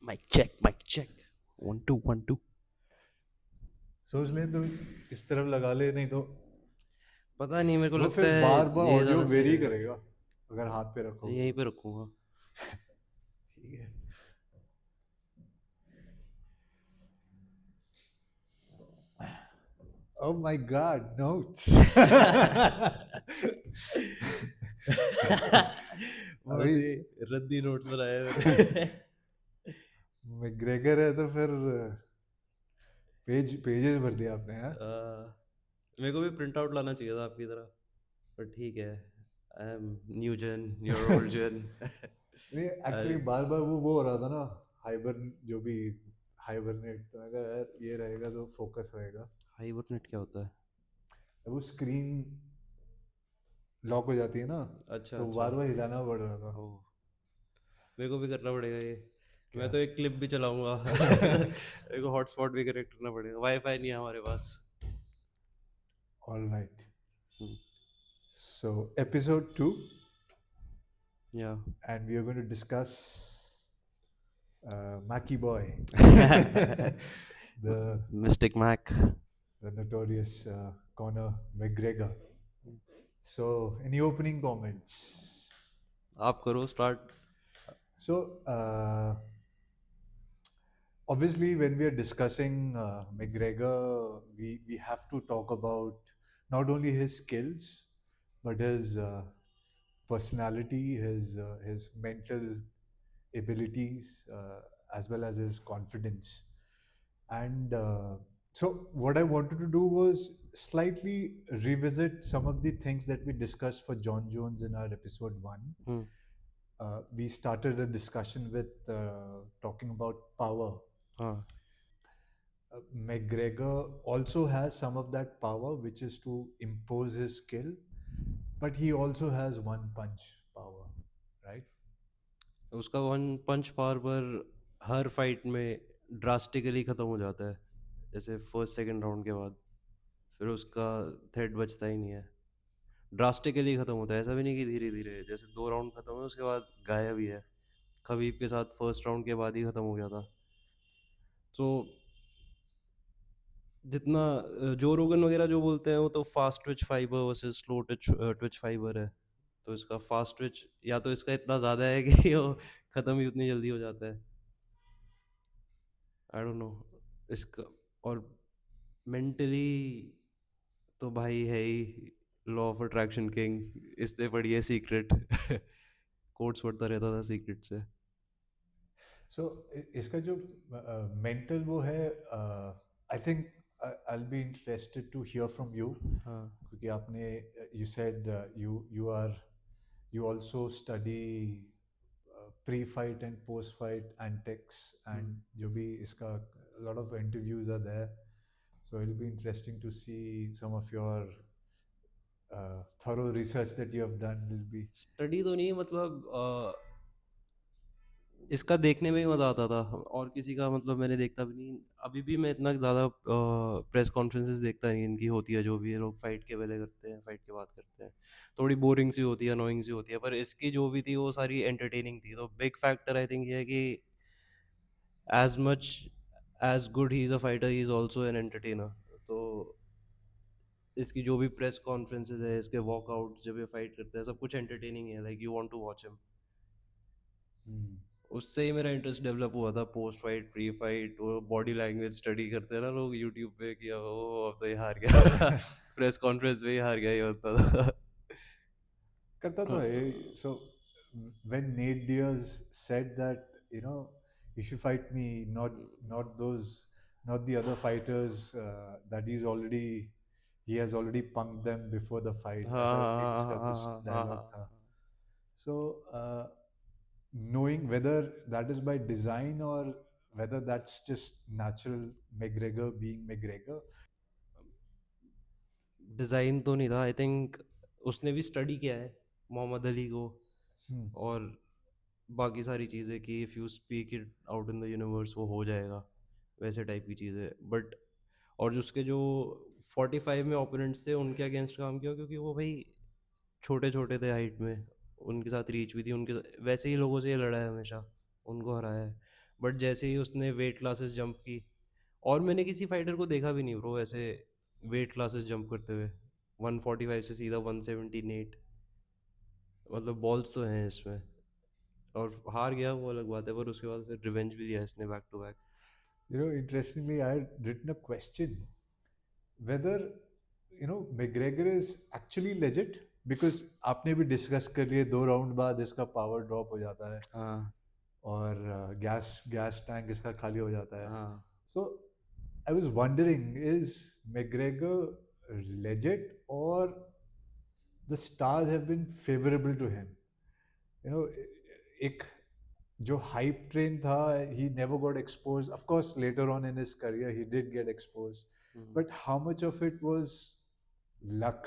Mic check mic check 1 2 1 2। सोच ले तो इस तरफ लगा ले, नहीं तो पता नहीं, मेरे को वो लगता फिर है बार बार ये ऑडियो ज़्यादा सही वेरी रहेगा। करेगा अगर हाथ पे रखोगे यहीं तो। पे रखूँगा। ठीक है। Oh my God, notes. बहुत अभी ही रद्दी नोट्स बनाए मैंने। मैग्रेगर है तो फिर पेजेस भर दिया आपने, हाँ? मेरे को भी प्रिंट आउट लाना चाहिए था आपकी तरह, पर ठीक है। I am new gen, your old gen. नहीं, एक्चुअली बार बार वो हो रहा था ना, हाइबर जो भी हाइबरनेट, तो मैं कहा यार ये रहेगा तो फोकस रहेगा। हाइबरनेट क्या होता है? वो स्क्रीन लॉक हो जाती है ना, अच्छा तो अच्छा। बार बार हिलाना पड़ रहा था। ओह, मेरे को भी करना पड़ेगा ये। मैं क्या? तो एक क्लिप भी चलाऊंगा। मेरे को हॉटस्पॉट भी कनेक्ट करना पड़ेगा, वाईफाई नहीं है हमारे पास। ऑल राइट, हम्म, सो एपिसोड 2, या and we are going to discuss Mackie Boy, the mystic Mac. the notorious Conor McGregor. So, any opening comments? आप करो start. So, obviously, when we are discussing McGregor, we have to talk about not only his skills, but his personality, his mental abilities, as well as his confidence. And so, what I wanted to do was slightly revisit some of the things that we discussed for John Jones in our episode 1. Hmm. We started a discussion with talking about power. हाँ, McGregor also has some of that power, which is to impose his skill, but he also has one punch power, right? उसका one पंच power पर हर fight में drastically ख़त्म हो जाता है, जैसे first second round के बाद फिर उसका थ्रेट बचता ही नहीं है। ड्रास्टिकली ख़त्म होता है, ऐसा भी नहीं कि धीरे धीरे, जैसे 2 राउंड ख़त्म है उसके बाद गायब ही है। खबीब के साथ फर्स्ट राउंड के बाद ही ख़त्म हो गया था। तो जितना जो रोगन वगैरह जो बोलते हैं वो तो fast Twitch fibre versus slow Twitch Twitch fibre है। तो इसका फास्ट ट्विच या तो इसका इतना ज़्यादा है कि वो ख़त्म ही उतनी जल्दी हो जाता है। आई डोंट नो इसका। और मेंटली तो भाई है ही लॉ ऑफ अट्रैक्शन किंग, इससे पढ़ी है सीक्रेट। कोट्स पढ़ता रहता था सीक्रेट से। सो इसका जो मेंटल वो है, I think I will be interested to hear from you, हाँ। क्योंकि आपने you said you are you also study pre fight and post fight antics, and जो भी इसका lot of interviews are there, so it'll be interesting to see some of your thorough research that you have done will be. Study तो नहीं, मतलब इसका देखने में ही मज़ा आता था, और किसी का मतलब मैंने देखता भी नहीं। अभी भी मैं इतना ज़्यादा प्रेस कॉन्फ्रेंसेस देखता नहीं, इनकी होती है जो भी है, लोग फाइट के पहले करते हैं, फाइट के बाद करते हैं। थोड़ी बोरिंग सी होती है, अनोइंग सी होती है, पर इसकी जो भी थी वो सारी एंटरटेनिंग थी। तो बिग फैक्टर आई थिंक ये है कि as much as good he is a fighter, he is also an entertainer. तो इसकी जो भी प्रेस कॉन्फ्रेंसेज है, इसके वॉकआउट जब ये फाइट करते हैं, सब कुछ एंटरटेनिंग है। Like you want to watch him. Hmm. उससे ही मेरा इंटरेस्ट डेवलप हुआ था। पोस्ट फाइट, प्री फाइट, वो बॉडी लैंग्वेज स्टडी करते हैं ना लोग यूट्यूब पे, कि ओ अब तो ये हार गया। प्रेस कॉन्फ्रेंस में ही हार गया, ये होता था। करता तो है। So when Nate Diaz said that, you know, you should fight me, not those, not the other fighters that he has already punked them before the fight, हाँ ऐसा एक हाँ उसका हाँ कुछ हाँ हाँ डायलॉग था। हाँ। So knowing whether that is by design or whether that's just natural McGregor being McGregor. Design तो नहीं था, आई थिंक उसने भी स्टडी किया है मोहम्मद अली को, Hmm. और बाकी सारी चीज़ें, कि if you speak it out in the universe वो हो जाएगा, वैसे टाइप की चीज़ें। बट और जो उसके जो 45 में ओपोनेंट्स थे उनके अगेंस्ट काम किया, क्योंकि वो भाई छोटे छोटे थे हाइट में। उनके साथ रीच भी थी, उनके वैसे ही लोगों से ये लड़ा है हमेशा, उनको हराया है। बट जैसे ही उसने वेट क्लासेस जंप की, और मैंने किसी फाइटर को देखा भी नहीं ब्रो ऐसे वेट क्लासेस जंप करते हुए, 145 से सीधा 178, मतलब बॉल्स तो हैं इसमें। और हार गया वो अलग बात है, पर उसके बाद फिर रिवेंज भी लिया इसने back to back. You know, interestingly, I had written a question whether McGregor is actually legit, because आपने भी डिस्कस कर लिए 2 राउंड बाद इसका पावर ड्रॉप हो जाता है हाँ और गैस गैस टैंक इसका खाली हो जाता है. हाँ। So I was wondering, is McGregor legit, or the stars have been favorable to him? You know, एक जो hype train था, he never got exposed. Of course, later on in his career, he did get exposed. But how much of it was luck?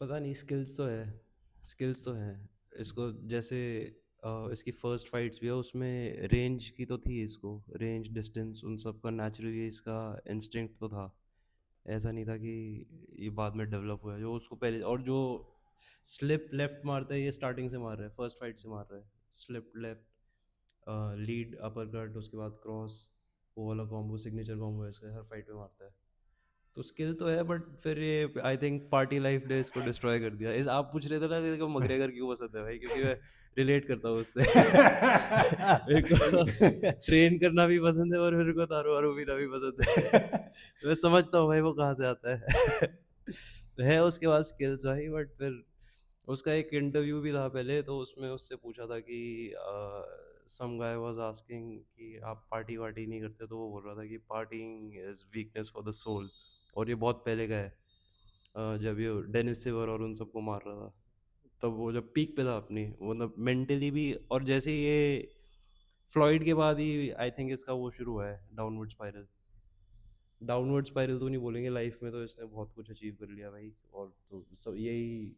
पता नहीं, skills तो है, skills तो है इसको। जैसे इसकी फर्स्ट फाइट्स भी है, उसमें रेंज की तो थी इसको, रेंज डिस्टेंस उन सब का नेचुरली इसका इंस्टिंक्ट तो था। ऐसा नहीं था कि ये बाद में डेवलप हुआ है, जो उसको पहले। और जो स्लिप लेफ्ट मारता है ये स्टार्टिंग से मार रहा है, फर्स्ट फाइट से मार रहा है, slip left, lead upper cut, उसके बाद क्रॉस, वो वाला कॉम्बो सिग्नेचर कॉम्बो है इसका, हर फाइट में मारता है। तो स्किल तो है, बट फिर ये आई थिंक पार्टी लाइफ ने इसको डिस्ट्रॉय कर दिया। इस आप पूछ रहे थे ना कि इसको मकग्रेगर क्यों पसंद है भाई, क्योंकि मैं रिलेट करता हूँ उससे। मेरे को ट्रेन करना भी पसंद है और मेरे को दारू वारू पीना भी पसंद है। तो मैं समझता हूँ भाई वो कहाँ से आता है। तो है उसके पास स्किल्स भाई, बट फिर उसका एक इंटरव्यू भी था पहले, तो उसमें उससे पूछा था कि सम गाय वाज आस्किंग कि आप पार्टी वार्टी नहीं करते, तो वो बोल रहा था कि parting is weakness for the soul. और ये बहुत पहले का है, जब ये डेनिस सिवर और उन सबको मार रहा था, तब वो जब पीक पे था अपनी, मतलब मेंटली भी। और जैसे ये फ्लॉइड के बाद ही आई थिंक इसका वो शुरू हुआ है डाउनवर्ड स्पाइरल। डाउनवर्ड स्पाइरल तो नहीं बोलेंगे, लाइफ में तो इसने बहुत कुछ अचीव कर लिया भाई। और तो सब यही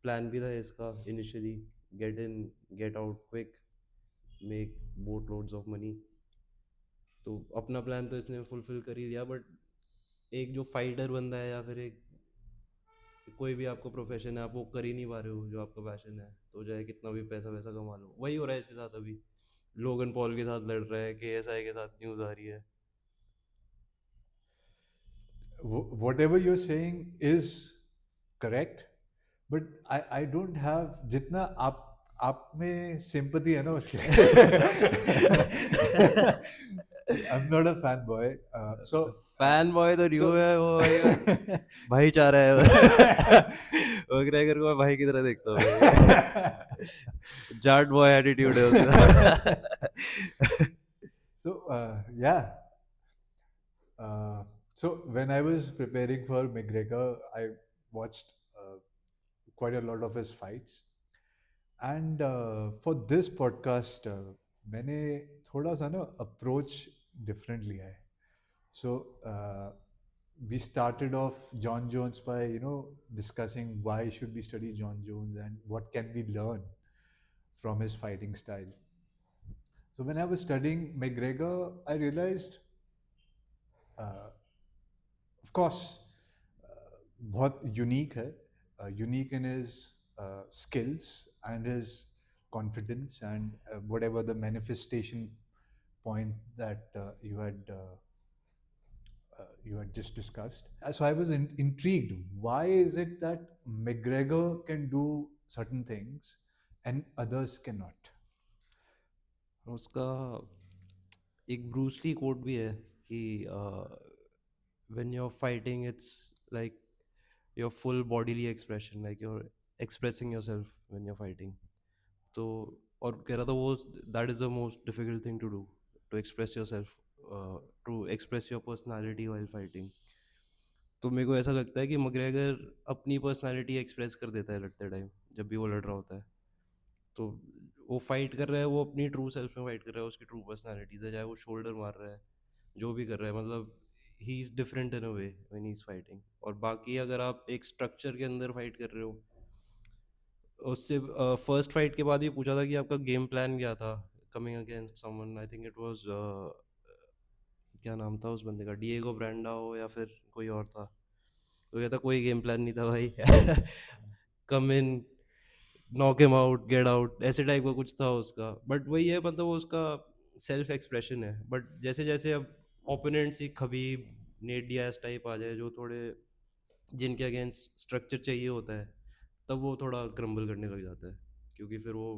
प्लान भी था इसका initially, get in get out quick, make boat loads of money. तो अपना प्लान तो इसने फुलफिल कर ही दिया। बट एक जो फाइटर बंदा है, या फिर एक कोई भी आपको प्रोफेशन है, आप वो कर ही नहीं पा रहे हो जो आपका पैशन है, तो चाहे कितना भी पैसा वैसा कमा लो। वही हो रहा है इसके साथ अभी, लोगन पॉल के साथ लड़ रहा है, KSI के साथ न्यूज़ आ रही है। Whatever you're saying is correct, but I don't have जितना आप में sympathy है ना उसके I'm not a fanboy, so fan boy तो न्यू so है वो भाई, भाईचारा है वो। ग्रेगर को मैं भाई की तरह देखता हूँ भाई। जाट बॉय एटीट्यूड है उसका। so yeah. So when I was preparing for McGregor, I watched quite a lot of his fights, and for this podcast, मैंने थोड़ा सा ना approach different लिया है. So we started off John Jones by discussing why should we study John Jones and what can we learn from his fighting style. So when I was studying McGregor, I realized, of course, बहुत unique है, unique in his skills and his confidence and whatever the manifestation point that you had just discussed. So I was intrigued. Why is it that McGregor can do certain things and others cannot? उसका एक Bruce Lee coat भी है कि when you are fighting it's like your full bodily expression, like you are expressing yourself when you are fighting. तो और कह रहा था वो, that is the most difficult thing to do, to express yourself, to express your personality while fighting. तो मेरे को ऐसा लगता है कि मकग्रेगर अपनी पर्सनालिटी एक्सप्रेस कर देता है लड़ते टाइम, जब भी वो लड़ रहा होता है। तो वो फाइट कर रहा है, वो अपनी ट्रू सेल्फ में फाइट कर रहा है, उसकी ट्रू पर्सनालिटी से, चाहे वो शोल्डर मार रहा है, जो भी कर रहा है, मतलब he is different in a way when he is fighting. और बाकी अगर आप एक स्ट्रक्चर के अंदर फाइट कर रहे हो, उससे फर्स्ट फाइट के बाद ही पूछा था कि आपका गेम प्लान क्या था coming against someone, I think it was, क्या नाम था उस बंदे का, डिएगो ब्रांडा हो या फिर कोई और था। तो कहता कोई गेम प्लान नहीं था भाई। Come in, knock him out, get out, ऐसे टाइप का कुछ था उसका। बट वही है, मतलब वो उसका सेल्फ एक्सप्रेशन है। बट जैसे जैसे अब ओपोनेंट्स ही खबीब, नेट डियाज टाइप आ जाए, जो थोड़े जिनके अगेंस्ट स्ट्रक्चर चाहिए होता है, तब वो थोड़ा क्रम्बल करने लग जाता है, क्योंकि फिर वो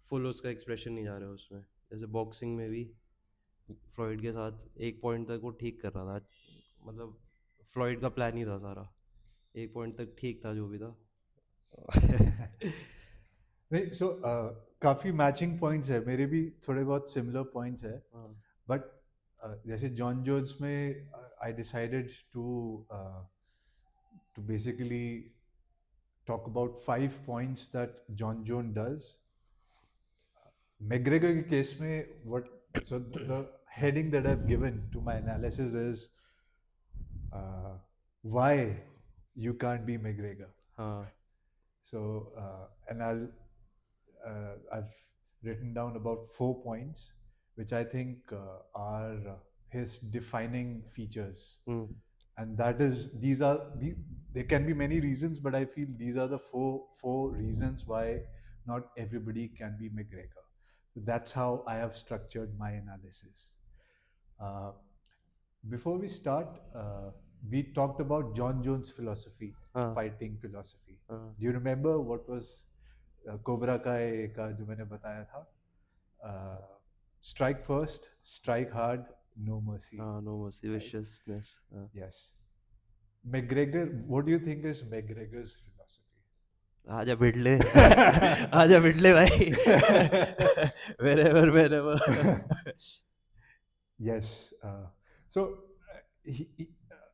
फुल उसका एक्सप्रेशन नहीं जा रहा है उसमें। जैसे बॉक्सिंग में भी फ्लॉइड के साथ एक पॉइंट तक वो ठीक कर रहा था, मतलब फ्लॉइड का प्लान ही था सारा, एक पॉइंट तक ठीक था जो भी था। नहीं, सो काफ़ी मैचिंग पॉइंट्स है, मेरे भी थोड़े बहुत सिमिलर पॉइंट्स है। हाँ बट जैसे जॉन जोन्स में I decided to basically talk about 5 points that John Jones does. McGregor के केस में the heading that I've given to my analysis is why you can't be McGregor. हाँ So and I've written down about 4 points which I think are his defining features. And that is there can be many reasons, but I feel these are the four reasons why not everybody can be McGregor. So that's how I have structured my analysis. uh, Before we start, we talked about John Jones' philosophy, हाँ fighting philosophy. हाँ Do you remember what was Cobra Kai का जो मैंने बताया था? Strike first, strike hard, no mercy. हाँ, no mercy, Right? Viciousness. हाँ, Yes. McGregor, what do you think is McGregor's philosophy? आजा भिड़ले, आजा भिड़ले भाई, wherever wherever। Yes. So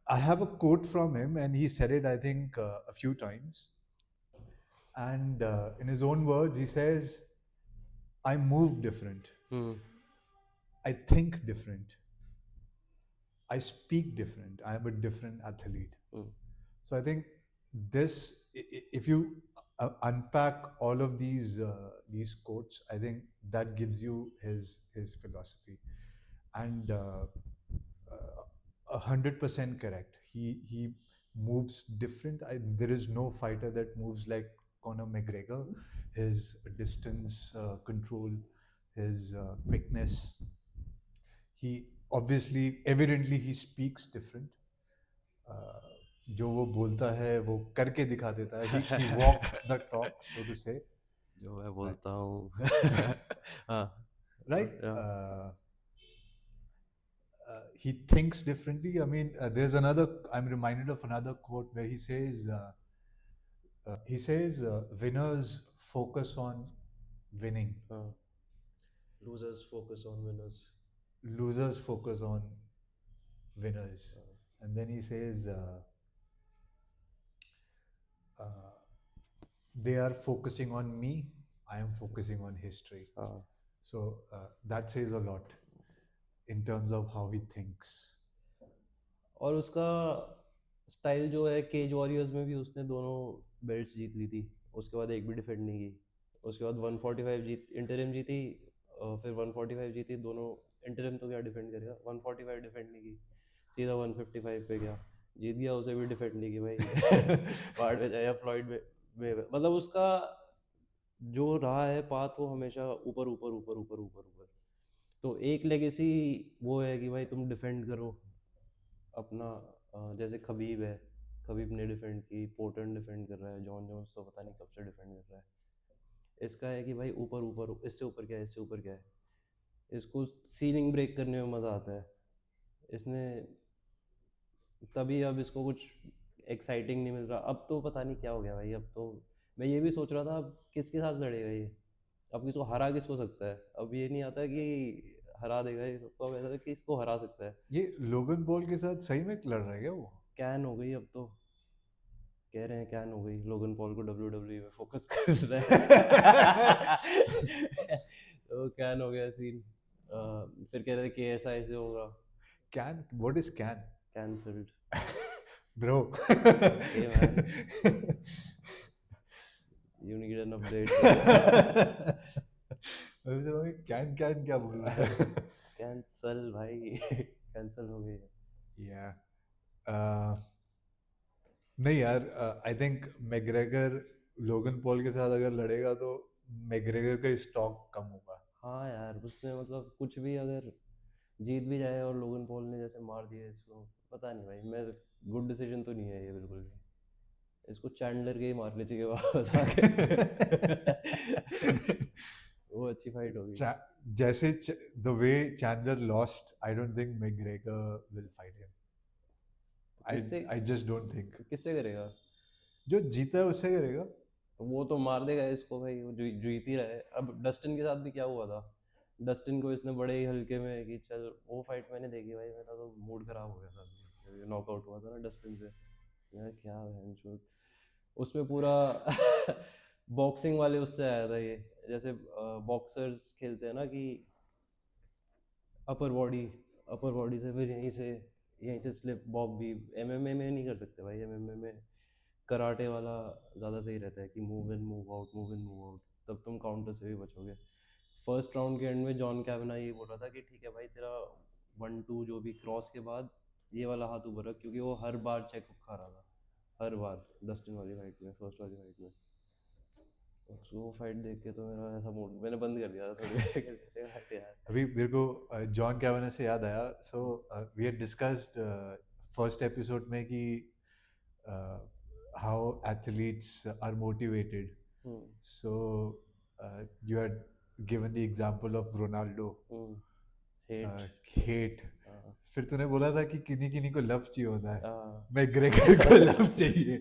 I have a quote from him, and he said it, I think, a few times. And in his own words, he says, I move different, I think different, I speak different, I am a different athlete. So I think if you unpack all of these quotes, I think that gives you his philosophy, and 100% correct. He moves different. There is no fighter that moves like Conor McGregor. His distance control, his quickness. He obviously, evidently, he speaks different. जो वो बोलता है वो करके दिखा देता है. He walk the talk, so to say. जो मैं बोलता हूँ। हाँ Right? हाँ He thinks differently. I mean, there's another. I'm reminded of another quote where he says, winners focus on winning, हाँ, losers focus on winners। losers focus on winners. And then he says, they are focusing on me, I am focusing on history. हाँ So that says a lot in terms of how he thinks. और उसका style जो है, cage warriors में भी उसने दोनों belts जीत ली थी, उसके बाद एक भी डिफेंड नहीं की। उसके बाद 145 जीत, इंटरिम जीती, फिर 145 जीती, दोनों। इंटरिम तो क्या डिफेंड करेगा, 145 डिफेंड नहीं की, सीधा 155 पे गया, जीत गया, उसे भी डिफेंड नहीं की भाई। पार्ट में जाए या फ्लॉइड में मतलब उसका जो रहा है पाथ, वो हमेशा ऊपर ऊपर ऊपर ऊपर ऊपर ऊपर। तो एक लेगेसी वो है कि भाई तुम डिफेंड करो अपना। जैसे खबीब है, खबीब ने डिफेंड की, पोर्टन डिफेंड कर रहा है, जॉन जोन्स तो पता नहीं कब से डिफेंड कर रहा है। इसका है कि भाई ऊपर ऊपर, इससे ऊपर क्या है, इससे ऊपर क्या है। इसको सीलिंग ब्रेक करने में मज़ा आता है। इसने तभी, अब इसको कुछ एक्साइटिंग नहीं मिल रहा। अब तो पता नहीं क्या हो गया भाई। अब तो मैं ये भी सोच रहा था, अब किसके साथ लड़ेगा ये, अब किसको हरा किसको सकता है। अब ये नहीं आता कि हरा देगा ये सबको, अब ऐसा है कि इसको हरा सकता है। ये लोगन पॉल के साथ सही में लड़ रहा है क्या वो? कैन हो गई अब तो, कह रहे हैं कैन हो गई, लोगन पॉल को WWE में फोकस कर रहा है। तो कैन हो गया सीन। फिर कह रहे थे KSI से होगा। Can? What is can? Cancelled. Bro. Okay man, you need an update। Can can क्या बोल रहा है? कैंसल भाई, कैंसल हो गई। Yeah. नहीं यार, I think McGregor Logan Paul के साथ अगर लड़ेगा तो मैग्रेगर का स्टॉक कम होगा। हाँ यार, उसने मतलब कुछ भी अगर जीत भी जाए और लोगन पॉल ने जैसे मार दिया इसको, पता नहीं भाई, मैं गुड डिसीजन तो नहीं है ये बिल्कुल भी। इसको चैंडलर के ही मारने चाहिए वापस आके। वो अच्छी फाइट होगी। जैसे the way Chandler lost, I don't think McGregor will fight him. किससे आई जस्ट डोंट थिंक। किससे करेगा? जो जीता है उससे करेगा। वो तो मार देगा इसको भाई, वो जीत ही रहा है। अब डस्टिन के साथ भी क्या हुआ था, डस्टिन को इसने बड़े ही हल्के में कि चल, वो फाइट मैंने देखी भाई, मेरा तो मूड खराब हो गया था जब नॉकआउट हुआ था ना डस्टिन से। यार क्या है उसमें पूरा बॉक्सिंग वाले उससे आया था ये, जैसे बॉक्सर्स खेलते हैं ना कि अपर बॉडी, अपर बॉडी से फिर यहीं से स्लिप बॉब भी। एमएमए में नहीं कर सकते भाई, एमएमए में कराटे वाला ज़्यादा सही रहता है कि move in move out, move in move out, तब तुम काउंटर से भी बचोगे। फर्स्ट राउंड के एंड में जॉन कैवना ये बोल रहा था कि ठीक है भाई, तेरा 1-2 जो भी क्रॉस के बाद ये वाला हाथ ऊपर रख, क्योंकि वो हर बार चेक खा रहा था, हर बार डस्टिन वाली फाइट में, फर्स्ट वाली फाइट में। तो वो फाइट देख के तो मेरा ऐसा मूड, मैंने बंद कर दिया था थोड़ी देर के लिए, हट यार। अभी मेरे को जॉन कैवाना से याद आया। So we had discussed first episode में कि how athletes are motivated. Hmm. So you had given the example of Ronaldo hate. Hate. फिर तूने बोला था कि किन्हीं किन्हीं को लव चाहिए होता है। हाँ। मैग्रेगर को लव चाहिए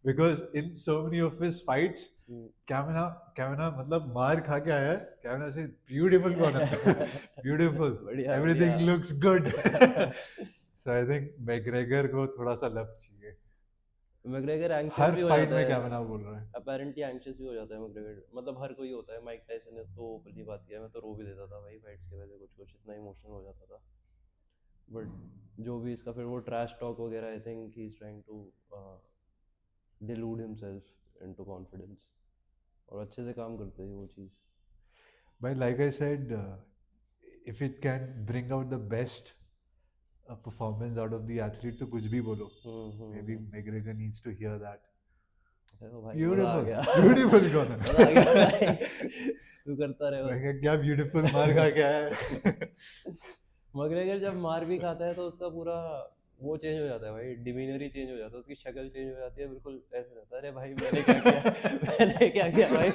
because in so many of his fights कैमना कैमना मतलब मार खा के आया है। कैमना से ब्यूटीफुल कौन है? ब्यूटीफुल, बढ़िया एवरीथिंग बढ़िया। Looks good. So I think McGregor को थोड़ा सा लव चाहिए। मैग्रेगर एंग्शियस हर भी हो फाइट जाता में है, कैमना बोल रहा है। अपेरेंटली एंग्शियस भी हो जाता है मैग्रेगर, मतलब हर कोई होता है। माइक टाइसन ने तो ओपनली बात किया, मैं तो रो भी देता था भाई फाइट्स के पहले, कुछ कुछ इतना इमोशनल हो जाता था। बट जो भी इसका फिर वो ट्रैश टॉक वगैरह, I think he is trying to delude himself into confidence, और अच्छे से काम करते हैं वो चीज़। But like I said, if it can bring out the best performance out of the athlete, तो कुछ भी बोलो. Maybe McGregor needs to hear that. भाई मजा आ Beautiful, गया। beautiful कौन मजा आ है? गया भाई, तू करता रहे मैं बस। कहा, क्या beautiful मार खा के आया है? मैग्रेगर जब मार भी खाता है तो उसका पूरा वो चेंज हो जाता है भाई, डिमीनर ही चेंज हो जाता है, उसकी शक्ल चेंज हो जाती है, बिल्कुल ऐसे हो जाता है, अरे भाई मैंने क्या किया, मैंने क्या किया भाई,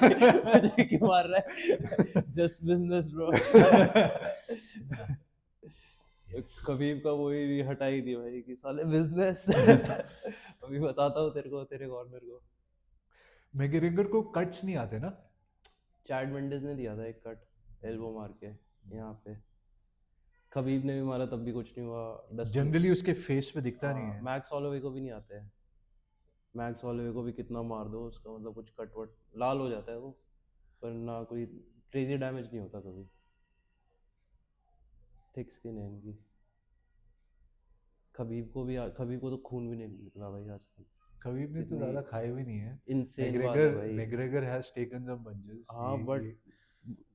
मुझे क्यों मार रहा है, जस्ट बिजनेस ब्रो। खबीब का वही हटा ही दिया भाई कि साले बिजनेस। अभी बताता हूँ तेरे को, तेरे कॉर्नर को। मैग्रेगर को कट्स नहीं आते ना? चैड मेंडिस ने दिया था एक कट, एल्बो मार के यहाँ पे। खबीब ने भी मारा तब भी कुछ नहीं हुआ। जनरली उसके फेस पे दिखता नहीं है। मैक्स हॉलोवे को भी नहीं आते हैं। मैक्स हॉलोवे को भी कितना मार दो उसका मतलब कुछ कट वट लाल हो जाता है वो, पर ना कोई क्रेजी डैमेज नहीं होता कभी। थिक स्किन है इनकी। खबीब को तो खून भी नहीं निकला भाई आज तक। खबीब ने तो ज्यादा खाए भी नहीं है। इनसेन बात है भाई। McGregor has taken some punches. हाँ बट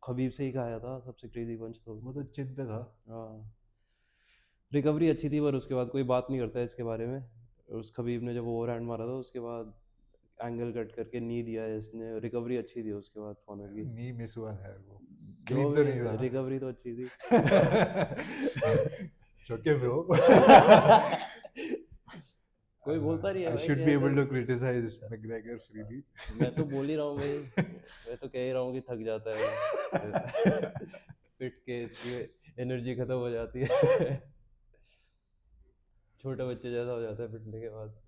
खबीब से ही खाया था सबसे क्रेजी पंच तो वो तो चिन पे था। हाँ, रिकवरी अच्छी थी, पर उसके बाद कोई बात नहीं करता है इसके बारे में। उस खबीब ने जब ओवर हैंड मारा था उसके बाद एंगल कट करके नी दिया है इसने, रिकवरी अच्छी थी उसके बाद कॉर्नर की। नी मिस हुआ है वो, जो क्लीन तो नहीं रहा। रिकवरी तो अच्छी थी। Okay bro. कोई बोलता नहीं है I भाई should कि be ऐसा। able to criticize McGregor freely. मैं तो बोल ही रहा हूँ भाई, मैं तो कह ही रहा हूँ कि थक जाता है पिट के, इसकी एनर्जी खत्म हो जाती है। छोटे बच्चे जैसा हो जाता है पिटने के बाद।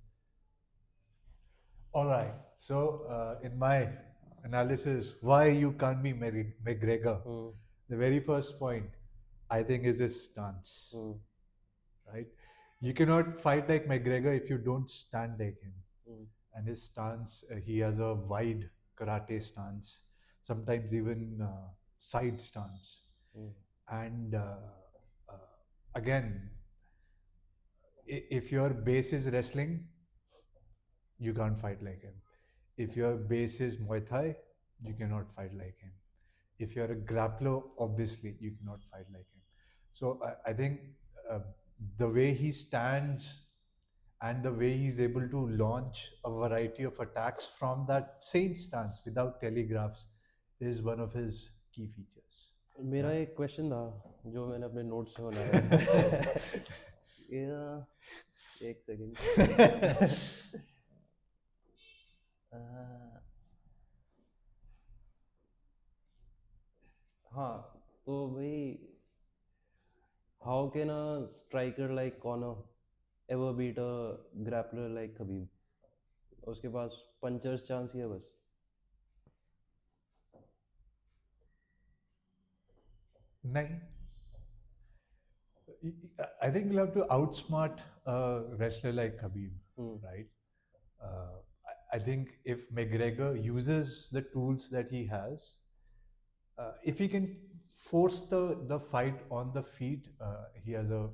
All right. So, in my analysis, why you can't be McGregor? The very first point, I think, is his stance. Right? You cannot fight like McGregor if you don't stand like him. And his stance, he has a wide karate stance, sometimes even side stance. And again, if your base is wrestling, you can't fight like him. If your base is Muay Thai, you cannot fight like him. If you're a grappler, obviously you cannot fight like him. So I think the way he stands and the way he's able to launch a variety of attacks from that same stance without telegraphs is one of his key features. मेरा एक question था जो मैंने अपने notes में बनाया है। ये एक सेकंड। हाँ, तो भाई how can a striker like Conor ever beat a grappler like Khabib? उसके पास पंचर्स चांस ही है बस। Nahin. I think you'll have to outsmart a wrestler like Khabib, right? I think if McGregor uses the tools that he has, if he can force the fight on the feet, he has a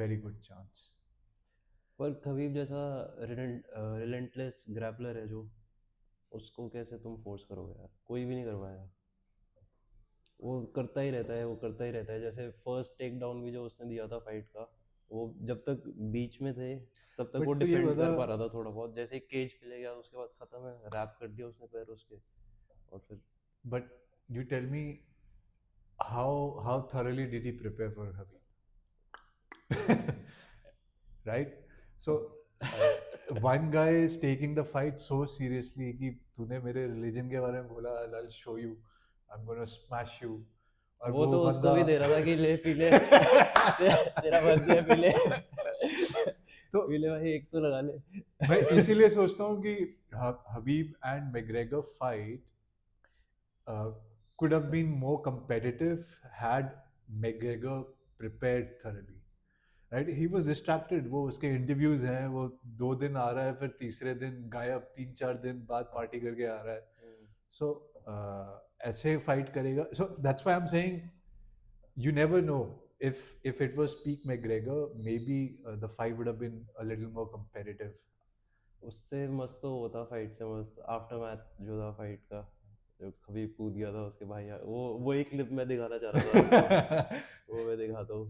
very good chance. पर Khabib जैसा relentless grappler है जो, उसको कैसे तुम force करोगे यार? कोई भी नहीं कर पाएगा। वो करता ही रहता है, वो करता ही रहता है। जैसे फर्स्ट टेक डाउन भी जो उसने दिया था फाइट का, वो जब तक बीच में थे तब तक वो But तो ये डिफेंड बता, कर पा रहा था थोड़ा बहुत। जैसे केज पे ले गया उसके बाद खत्म है, रैप कर दिया उसने पैर उसके। और फिर but you tell me how thoroughly did he prepare for Khabib? Right? So one guy is taking the fight so seriously कि तूने मेरे religion के बारे में बोला, I'll show you, I'm gonna smash you. और वो तो उसको भी दे रहा था कि ले पी ले, तेरा बन गया, पी ले, तो पी ले भाई, एक तो लगा ले। मैं इसीलिए सोचता हूँ कि Habib and McGregor fight could have been more competitive had McGregor prepared thoroughly. Right? He was distracted. वो उसके इंटरव्यूज हैं, वो 2 दिन आ रहा है, फिर तीसरे दिन गायब, 3-4 दिन बाद पार्टी करके आ रहा है। So ऐसे फाइट करेगा. So that's why I'm saying you never know. If it was peak McGregor, maybe the fight would have been a little more competitive. उससे मस्त तो होता फाइट से मस्त आफ्टर मैच जो था फाइट का, जो खबीब कूद गया था उसके भाई, वो एक क्लिप मैं दिखाना चाह रहा था। वो मैं दिखाता हूँ,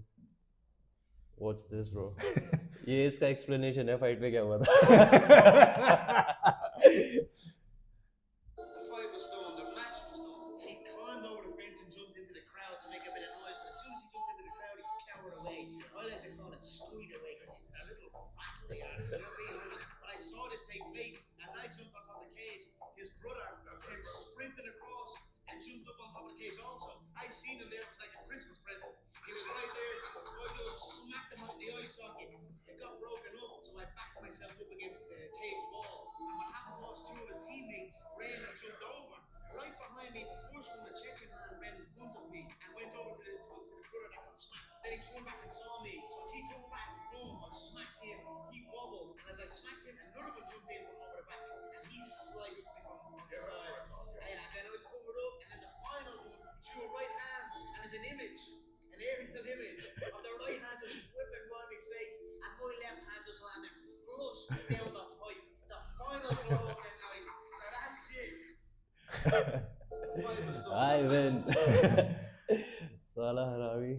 वॉच दिस ब्रो। ये इसका एक्सप्लेनेशन है फाइट में क्या हुआ था। The fight was done, the match was done. He climbed over the fence and jumped into the crowd to make a bit of noise, but as soon as he jumped into the crowd, he cowered away. I like to call it scurried away because he's a little rats they are. You know, being honest. But I saw this take place as I jumped on top of the cage. His brother came sprinting across and jumped up on top of the cage also. I seen him there, it was like a Christmas present. He was right there. I just smacked him out the eye socket. It got broken up, so I backed myself up against the cage wall. And what happened was 2 of his teammates ran and jumped over. Right behind me, the first one, the Chechen man, ran in front of me and went over to the brother that got smacked. Then he turned back and saw me. So as he turned back, boom, I smacked him. He wobbled. And as I smacked him, another one jumped in from over the back. And he slided me from the side. And then I covered up. And then the final one, he threw a right hand. And there's an image, an aerial image of the right hand just whipping by my face. And my left hand just landed flush down that fight. The final blow of the night. So that's it. I win. साला हरामी।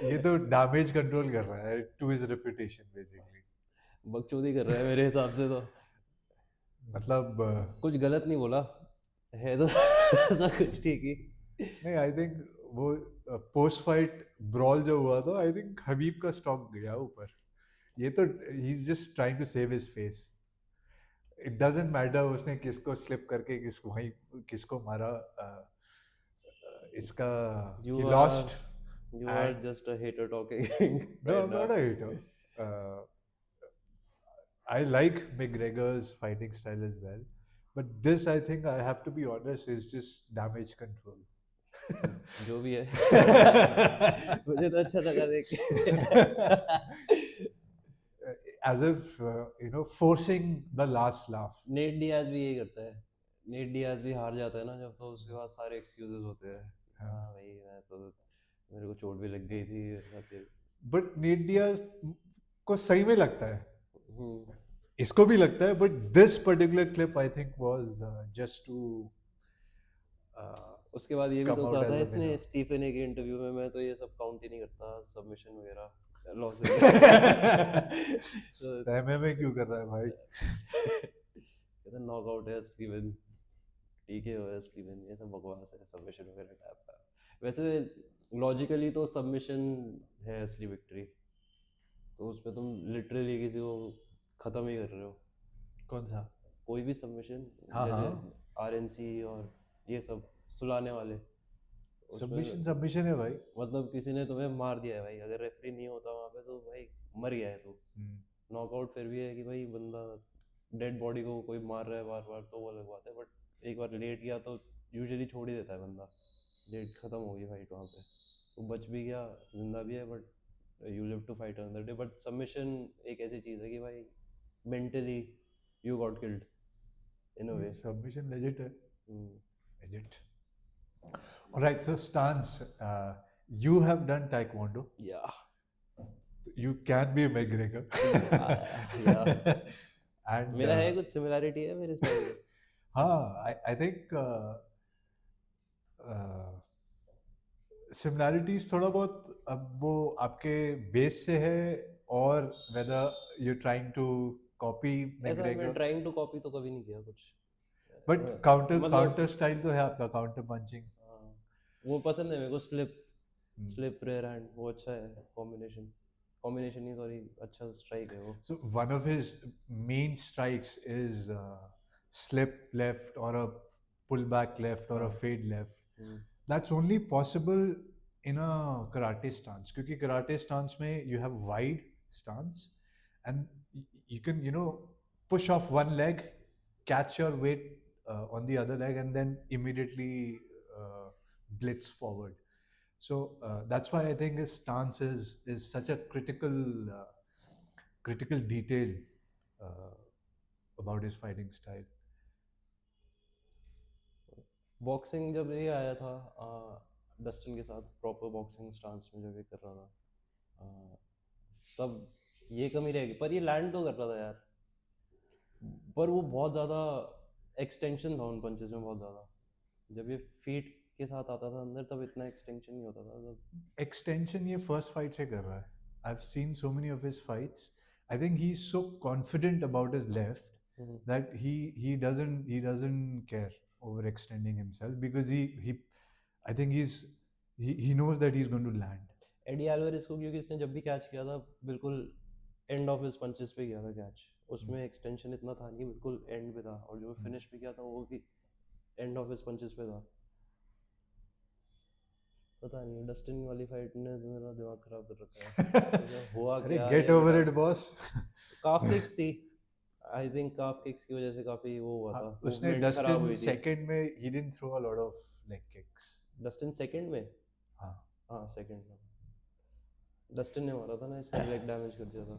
ये तो damage control कर रहा है to his reputation basically. बकचोदी कर रहा है मेरे हिसाब से तो। मतलब कुछ गलत नहीं बोला है तो सब कुछ ठीक ही। नहीं, आई थिंक वो पोस्ट फाइट ब्रॉल जो हुआ था, आई थिंक हबीब का स्टॉक गया ऊपर। ये तो he is just trying to save his face. It doesn't matter उसने किसको स्लिप करके किसको मारा। इसका he lost. You are just a hater talking. No, I'm not a hater. I like McGregor's fighting style as well, but this, I think, I have to be honest, is just damage control. जो भी है मुझे तो अच्छा लगा देख के। As if forcing the last laugh. Nate Diaz भी यही करता है। नेट डियाज भी हार जाता है ना जब, तो उसके बाद सारे एक्सक्यूजेस होते हैं। हाँ भाई, मैं तो, मेरे को चोट भी लग गई थी। बट नेट डियाज को सही में लगता है, इसको भी लगता है, but this particular clip I think was just too. उसके बाद ये भी तो कहा था इसने स्टीफन ए के इंटरव्यू में, मैं तो ये सब काउंट ही नहीं करता, सबमिशन वगैरह लॉसेस तो MMA क्यों कर रहा है भाई? कहते नॉकआउट है असली विन, TKO है असली विन, ये सब बकवास है, सबमिशन वगैरह टाइप का। वैसे लॉजिकली तो सबमिशन है असली विक्ट्री, तो उसमें तुम लिटरली किसी को ख़त्म ही कर रहे हो। कौन सा? कोई भी सबमिशन, हाँ, जैसे हाँ। RNC और ये सब सुलाने वाले, उसमें सबमिशन है भाई। मतलब किसी ने तुम्हें मार दिया है भाई, अगर रेफरी नहीं होता वहाँ पे तो भाई मर गया है तू। नॉकआउट फिर भी है कि भाई बंदा डेड बॉडी को कोई मार रहा है बार बार तो वो अलग बात है, बट एक बार लेट गया तो यूजुअली छोड़ ही देता है बंदा, लेट खत्म हो गई फाइट वहाँ पे, तो बच भी गया, जिंदा भी है, but you live to fight another day. But submission एक ऐसी चीज़ है कि भाई mentally you got killed in a way. Submission legit है. Legit. All right, so stance. You have done taekwondo. या You can be a McGregor. या And मेरा है कुछ सिमिलैरिटी है मेरे स्टाइल में। हाँ, I think similarities थोड़ा बहुत अब वो आपके बेस से है, और whether you're trying to copy ऐसा मैं McGregor. ट्राइंग टू कॉपी तो कभी नहीं किया कुछ, But मतलब- counter style तो है आपका, counter punching. हाँ, वो पसंद है मेरे को, स्लिप रेयर हैंड, वो अच्छा है, कॉम्बिनेशन नहीं, सॉरी, अच्छा स्ट्राइक है वो। So one of his main strikes is slip left or a pull back left or a fade left. That's only possible in a karate stance, क्योंकि karate stance में you have wide stance and you can, push off one leg, catch your weight on the other leg, and then immediately blitz forward. So that's why I think his stance is such a critical detail about his fighting style. Boxing जब ये आया था Dustin के साथ, proper boxing stance में जब ये कर रहा था, तब ये कमी रहेगी, पर ये लैंड तो कर रहा था यार, पर वो बहुत ज़्यादा एक्सटेंशन था उन पंचेस में, बहुत ज़्यादा। जब ये फीट के साथ आता था अंदर तब इतना एक्सटेंशन नहीं होता था तब। Extension ये first fight से कर रहा है. I've seen so many of his fights. I think he's so confident about his left that he doesn't care overextending himself, because I think he knows that he's going to land. Eddie Alvarez को, क्योंकि इसने जब भी catch किया था बिल्कुल end of his punches पे किया था कैच, उसमें एक्सटेंशन इतना था नहीं, बिल्कुल एंड पे था, और जो फिनिश भी किया था वो भी एंड ऑफ हिज पंचेस पे था। पता नहीं, डस्टिन वाली फाइट ने तो मेरा दिमाग खराब कर रखा है। मतलब हुआ अरे क्या get ये over बता। it, boss. काफ किक्स थी, आई थिंक काफ किक्स की वजह से काफी वो हुआ था, उसने movement खराब Dustin हुई थी। second में he didn't throw a lot of leg kicks. Dustin second में, हाँ. हाँ सेकंड में डस्टिन ने मारा था ना, इसमें लेग डैमेज कर दिया था।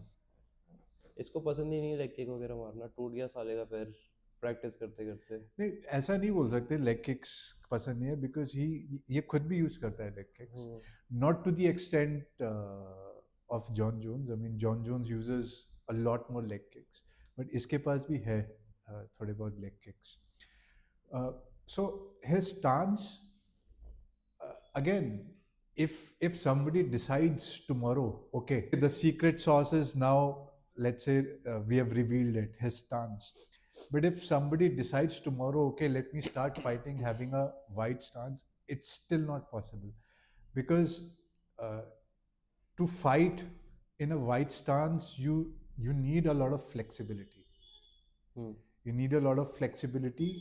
इसको पसंद ही नहीं लेग किक वगैरह मारना, टूट गया साले का पैर प्रैक्टिस करते करते। नहीं, ऐसा नहीं बोल सकते लेग किक्स पसंद नहीं है, बिकॉज ये खुद भी यूज करता है leg kicks, not to the extent of Jon Jones. I mean Jon Jones uses a lot more leg kicks, but इसके पास भी है थोड़े बहुत leg kicks. So his stance, again, if somebody decides tomorrow, okay, the secret sauce is now, let's say we have revealed it, his stance. But if somebody decides tomorrow, okay, let me start fighting having a wide stance, it's still not possible, because to fight in a wide stance, you need a lot of flexibility. You need a lot of flexibility,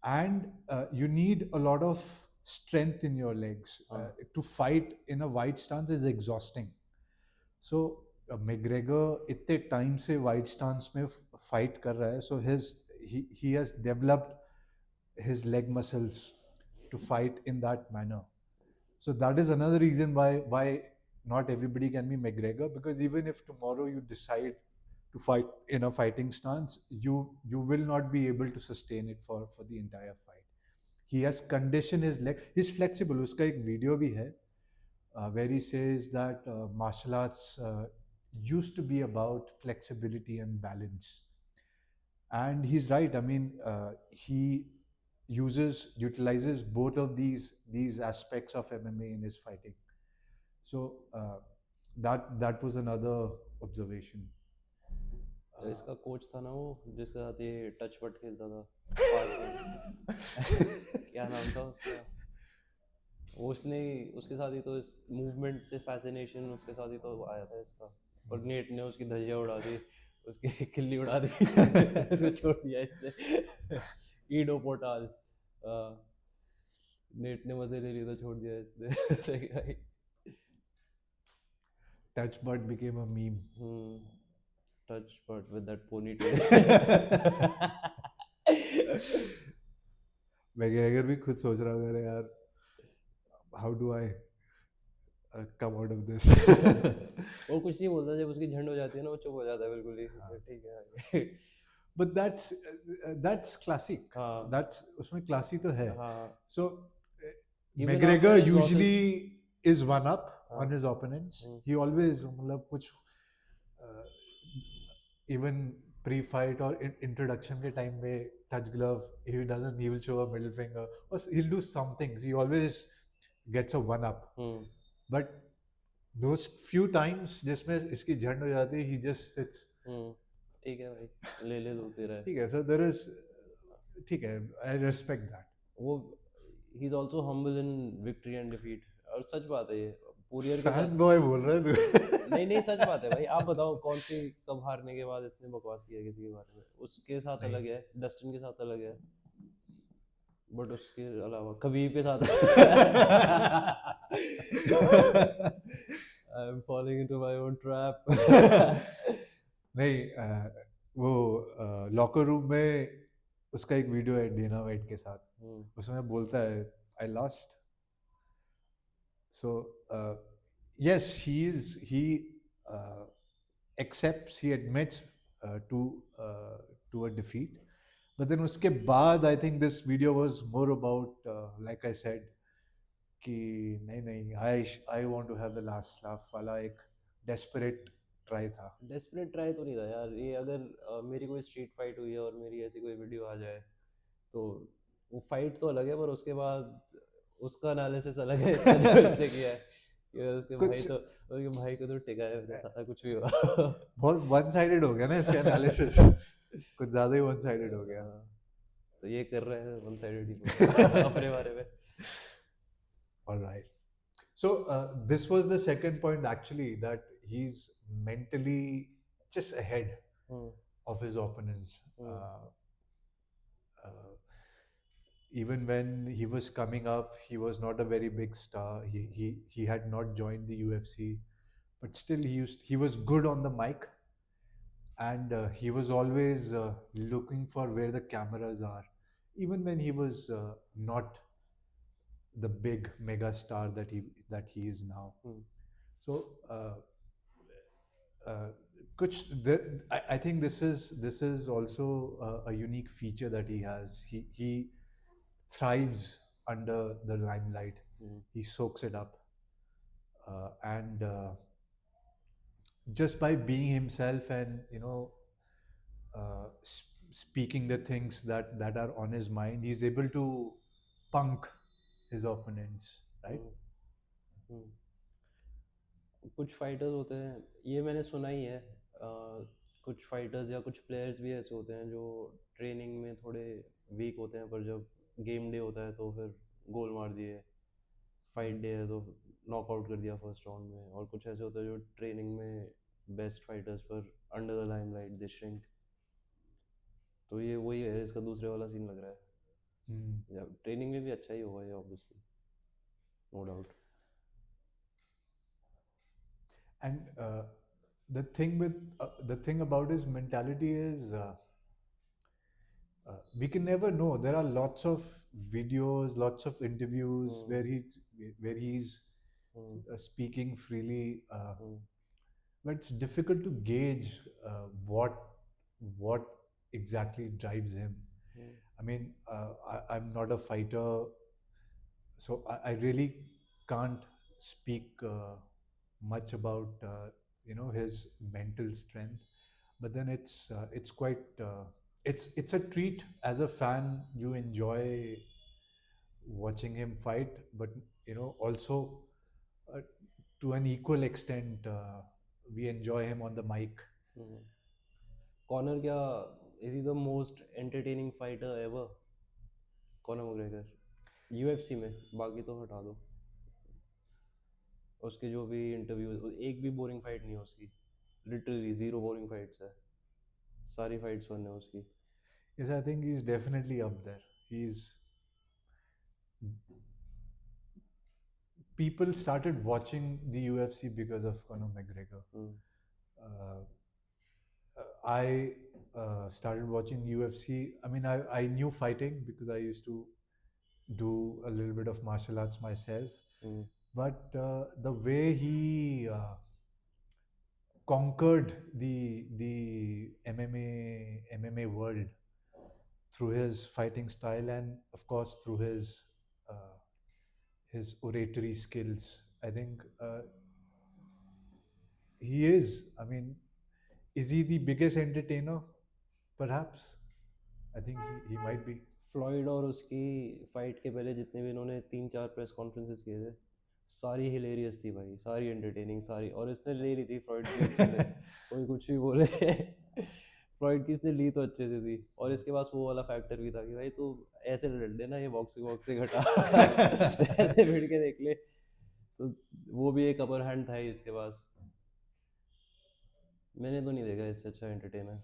and you need a lot of strength in your legs. To fight in a wide stance is exhausting. So McGregor इतने time से wide stance में fight कर रहा है, so he has developed his leg muscles to fight in that manner. So that is another reason why not everybody can be McGregor, because even if tomorrow you decide to fight in a fighting stance, you will not be able to sustain it for the entire fight. He has conditioned his leg. He's flexible. उसका एक video भी है where he says that martial arts used to be about flexibility and balance. And he's right. I mean, he utilizes both of these aspects of MMA in his fighting. So that was another observation. तो इसका coach था ना वो जिसके साथ ये touch पट खेलता था पास में क्या नाम था उसका वो उसने उसके साथ ही तो इस मूवमेंट से फैसिनेशन उसके साथ ही तो आया था इसका और नेट ने उसकी धज्जियां उड़ा दी उसकी खिल्ली उड़ा दी इसको छोड़ दिया इसने ईडो पोर्टाल नेट ने मजे ले लिए तो छोड़ दिया इसने सही भाई Touch Bud became a meme. Touch but with that ponytail McGregor भी खुद सोच रहा होगा, अरे यार, how do I come out of this? वो कुछ नहीं बोलता जब उसकी झंड हो जाती है ना वो चुप हो जाता है बिल्कुल ही ठीक है आगे But that's classic. हाँ That's उसमें classy तो है. हाँ So Even McGregor after his losses- usually is one up हाँ. on his opponents. Hmm. He always मतलब कुछ even pre-fight or introduction के time में touch glove, he will show a middle finger or he'll do something. He always gets a one up. But those few times जिसमें इसकी झंड हो जाती है, he just sits. ठीक है भाई ले दो तेरा ठीक है, so there is ठीक है, I respect that. वो he is also humble in victory and defeat और सच बात है ये पूरियर के Fan साथ boy बोल रहा है तू. नहीं सच बात है भाई आप बताओ कौन सी कब हारने के बाद इसने बकवास किया किसी के बारे में उसके साथ नहीं. अलग है डस्टिन के साथ अलग है बट उसके अलावा कबीर के साथ I am falling into my own trap नहीं वो लॉकर रूम में उसका एक वीडियो है डेना वाइट के साथ उसमें बोलता है I lost so yes he accepts he admits to a defeat but then uske baad I think this video was more about like I said कि नहीं I want to have the last laugh वाला एक desperate try था. Desperate try तो नहीं था यार ये अगर मेरी कोई स्ट्रीट फाइट हुई है और मेरी ऐसी कोई वीडियो आ जाए तो वो फाइट तो अलग है पर उसके बाद उसका एनालिसिस अलग है इसका जो इसने किया है कि उसके भाई को तो टिका है सारा कुछ भी हुआ बहुत वन साइडेड हो गया ना इसका एनालिसिस कुछ ज्यादा ही वन साइडेड हो गया तो ये कर रहे हैं वन साइडेड ही अपने बारे में. All right. So this was the second point actually that he's mentally just ahead of his opponents. Even when he was coming up, he was not a very big star. He had not joined the UFC, but still he was good on the mic, and he was always looking for where the cameras are. Even when he was not the big mega star that he is now. So I think this is also a unique feature that he has. He thrives under the limelight. He soaks it up, and just by being himself and speaking the things that are on his mind, he's able to punk his opponents, right? कुछ fighters होते हैं ये मैंने सुना ही है कुछ fighters या कुछ प्लेयर्स भी ऐसे होते हैं जो ट्रेनिंग में थोड़े वीक होते हैं पर जब गेम डे होता है तो फिर गोल मार दिए फाइट डे है तो नॉकआउट कर दिया फर्स्ट राउंड में और कुछ ऐसे होते हैं जो ट्रेनिंग में बेस्ट फाइटर्स पर under the limelight they shrink तो ये वही है इसका दूसरे वाला सीन लग रहा है ट्रेनिंग में भी अच्छा ही होगा ये obviously no doubt. And the thing about his mentality is we can never know. There are lots of videos, lots of interviews where he's speaking freely, but it's difficult to gauge what exactly drives him. I mean, I'm not a fighter, so I really can't speak much about his mental strength, but then it's quite it's a treat as a fan. You enjoy watching him fight, but also to an equal extent, we enjoy him on the mic. Conor क्या is he the most entertaining fighter ever? Conor McGregor UFC में, बाकी तो हटा दो। उसके जो भी interview, एक भी बोरिंग फाइट नहीं है उसकी, लिटरली जीरो बोरिंग फाइट्स है, सारी फाइट्स फन है उसकी। Yes, I think he's definitely up there. People started watching the UFC because of Conor McGregor. Uh, I started watching UFC. I mean, I knew fighting because I used to do a little bit of martial arts myself. But the way he conquered the MMA world through his fighting style and of course through his oratory skills, I think he is. I mean, is he the biggest entertainer? Perhaps. I think he might be. Floyd और उसकी fight के पहले जितने भी इन्होंने 3-4 press conferences किए थे, सारी हिलेरियस थी भाई, सारी एंटरटेनिंग, सारी। और इसने ले ली थी फ्लॉइड की अच्छे से, कोई कुछ भी बोले फ्लॉइड की इसने ली तो अच्छे से थी। और इसके पास वो वाला फैक्टर भी था कि भाई तू ऐसे लड़ लेना, ये बॉक्सिंग घटा ऐसे भिड़ के देख ले, तो वो भी एक अपर हैंड था ही इसके पास। मैंने तो नहीं देखा इससे अच्छा entertainer,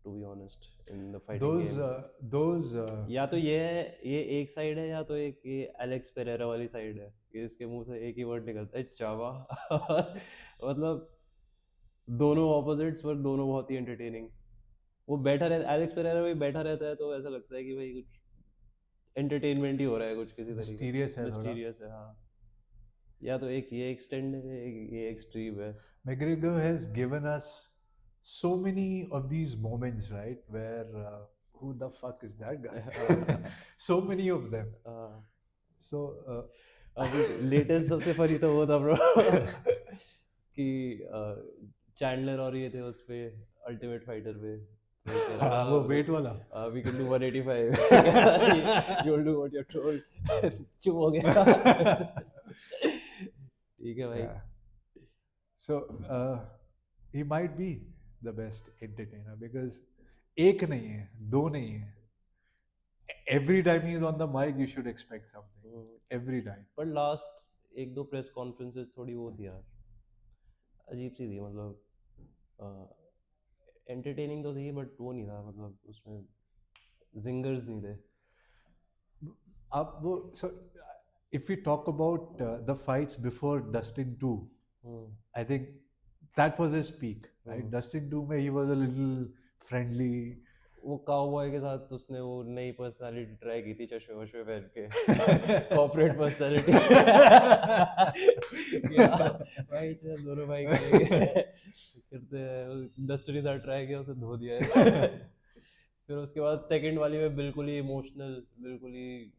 to be honest, in the fighting game. Those या तो ये है, ये एक साइड है, या तो एक ये एलेक्स पेरेरा वाली साइड है कि इसके मुंह से एक ही वर्ड निकलता है, चावा मतलब दोनों ऑपोजिट्स पर दोनों बहुत ही एंटरटेनिंग। वो बैठा रहता, एलेक्स पेरेरा भी बैठा रहता है तो ऐसा लगता है कि भाई कुछ एंटरटेनमेंट ही हो रहा है कुछ किसी तरीके Mysterious है थोड़ा। मिस्टीरियस है, हाँ। या तो एक ये एक्सटेंड है, एक ये एक्सट्रीम है। McGregor has given us so many of these moments, right, where who the fuck is that guy? So many of them. So अभी लेटेस्ट सबसे फनी तो वो था ब्रो कि चैंडलर और ये थे उस पे अल्टीमेट फाइटर पे, तो कह रहा था, वो वेट वाला we can do 185 you'll do what you're told चुप हो गया ठीक है भाई। Yeah. So he might be the best entertainer because एक नहीं है, दो नहीं है. Every time he is on the mic, you should expect something. Every time. पर लास्ट एक दो प्रेस कॉन्फ्रेंसेस थोड़ी वो थी यार, अजीब सी थी, मतलब एंटरटेनिंग तो थी बट वो नहीं था, मतलब उसमें जिंगर्स नहीं थे। अब वो, so if we talk about the fights before Dustin 2, I think that was his peak, right? Dustin 2 में he was a little friendly. वो काउबॉय के साथ उसने वो नई पर्सनालिटी ट्राई की थी, चश्मे वश्मे पहन के कॉर्पोरेट पर्सनालिटी भाई दोनों भाई करते हैं, डस्टर के साथ ट्राई किया, उसे धो दिया है फिर उसके बाद सेकंड वाली में बिल्कुल ही इमोशनल, बिल्कुल ही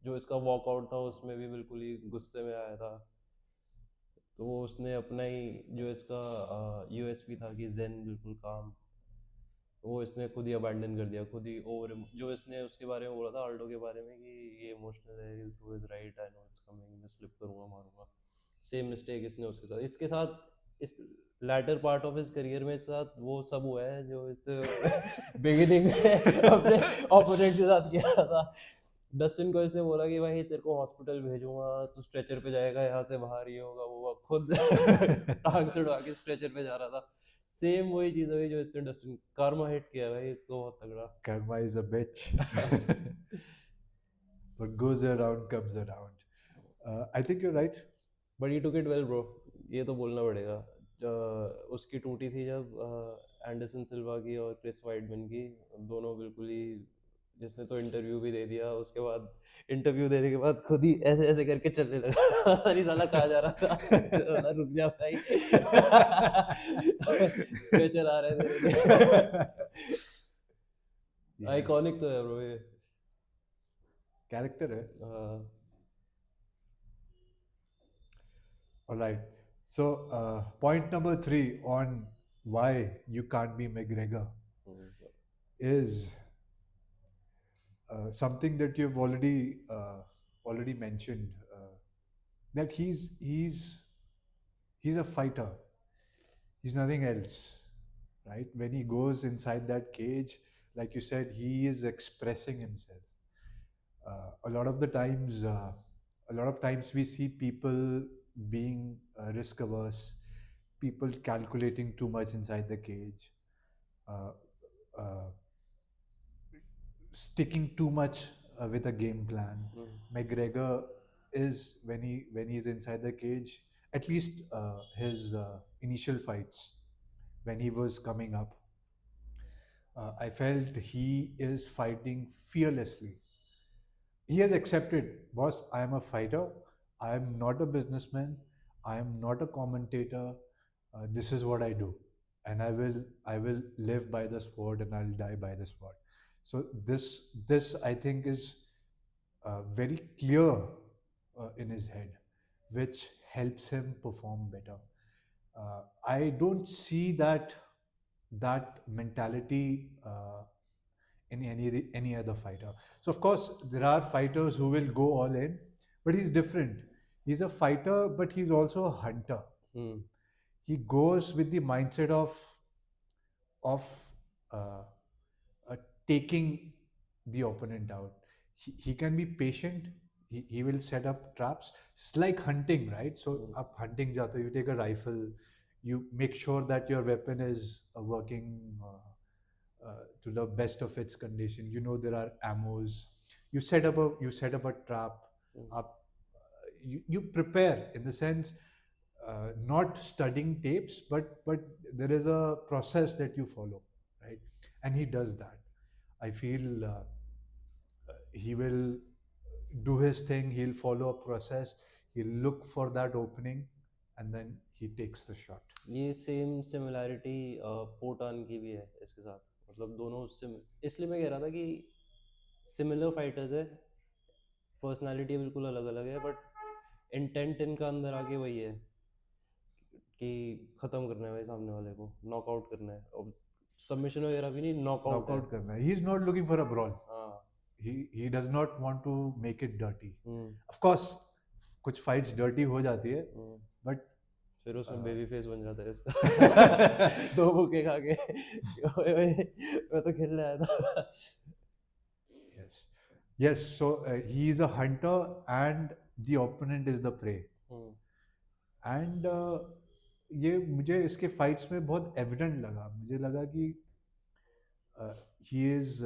जो इसका वॉकआउट था उसमें भी बिल्कुल ही गुस्से में आया था, तो वो उसने अपना ही जो इसका यूएसपी था कि जेन, बिल्कुल काम, वो इसने खुद ही अबैंडन कर दिया, खुद ही ओवर, जो इसने उसके बारे में बोला था आल्डो के बारे में कि ये इमोशनल है, he'll throw his right, I know it's coming, मैं स्लिप करूंगा, मारूंगा। सेम मिस्टेक इसने इसके साथ इस latter part of his career में इसके साथ वो सब हुआ है जो इसने बिगिनिंग में अपने ओपोनेंट के साथ किया था। डस्टिन को इसने बोला कि भाई तेरे को हॉस्पिटल भेजूंगा, तू स्ट्रेचर पे जाएगा, यहाँ से बाहर ही होगा, वो खुद टांग चढ़वा के स्ट्रेचर पे जा रहा था। सेम वही चीज हुई जो इसने डस्टिन, कर्मा हिट किया भाई इसको बहुत तगड़ा। Karma is a bitch. What goes around comes around. I think you're right. But he took it well bro, ये तो बोलना पड़ेगा। उसकी टूटी थी जब एंडरसन सिल्वा की और क्रिस वाइडमैन की, दोनों बिल्कुल ही, जिसने तो इंटरव्यू भी दे दिया, उसके बाद इंटरव्यू देने के बाद खुद ही ऐसे ऐसे करके चलने लगा अरे साला कहाँ जा रहा था साला रुक जा भाई स्ट्रेचर आ रहे थे आइकॉनिक तो है ब्रो ये Character है. हाँ। All right. So point number 3 on why you can't be McGregor is something that you've already mentioned, that he's He's a fighter. He's nothing else, right? When he goes inside that cage, like you said, he is expressing himself. A lot of times we see people being risk averse, people calculating too much inside the cage, uh, uh, sticking too much with a game plan. McGregor is when he's inside the cage. At least his initial fights when he was coming up, I felt he is fighting fearlessly. He has accepted, boss, I am a fighter. I am not a businessman. I am not a commentator. This is what I do, and I will live by the sport, and I'll die by the sport. So this I think is very clear in his head, which helps him perform better. I don't see that mentality in any other fighter. So of course there are fighters who will go all in, but he's different. He's a fighter, but he's also a hunter. He goes with the mindset of uh, uh, taking the opponent out. He can be patient. He will set up traps. It's like hunting, right? So up hunting jata, you take a rifle, you make sure that your weapon is working to the best of its condition. You know there are ammos. You set up a trap up. You prepare in the sense not studying tapes, but there is a process that you follow, right? And he does that. I feel he will do his thing. He'll follow a process. He'll look for that opening, and then he takes the shot. ये same similarity पोटान की भी है इसके साथ, मतलब दोनों इसलिए मैं कह रहा था कि सिमिलर फाइटर्स है, पर्सनालिटी बिल्कुल अलग अलग है, बट इंटेंट इनका अंदर आके वही है कि ख़त्म करना है भाई सामने वाले को, नॉकआउट करना है, और सबमिशन वगैरह भी नहीं, नॉकआउट Knockout करना है. He is not looking for a brawl. हाँ. He does not want to make it dirty. Of course, कुछ fights dirty हो जाती है, but फिर उसमें बेबी फेस बन जाता है इसका. दो बुके खा के ओए ओए, मैं तो खेलने आया था. yes. So he is a hunter, and the opponent is the prey. And ये मुझे इसके fights में बहुत evident लगा. मुझे लगा कि he is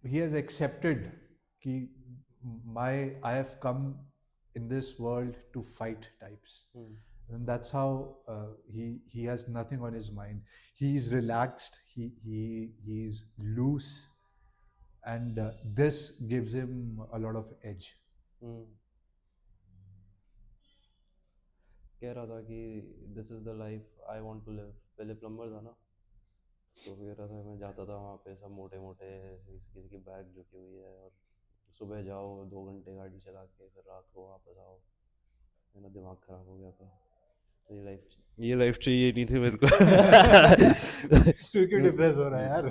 he has accepted कि I have come in this world to fight types. And that's how he has nothing on his mind. He's relaxed. He's loose, and this gives him a lot of edge. कह रहा था कि this is the life I want to live. पहले plumber था ना, तो कह रहा था मैं जाता था वहाँ पे, सब मोटे मोटे, किसी की बैग झुकी हुई है, और सुबह जाओ 2 घंटे गाड़ी चला के, फिर रात को वापस आओ. मेरा दिमाग ख़राब हो गया था. ये लाइफ चाहिए नहीं थी मेरे को. तू क्यों डिप्रेस हो रहा है यार?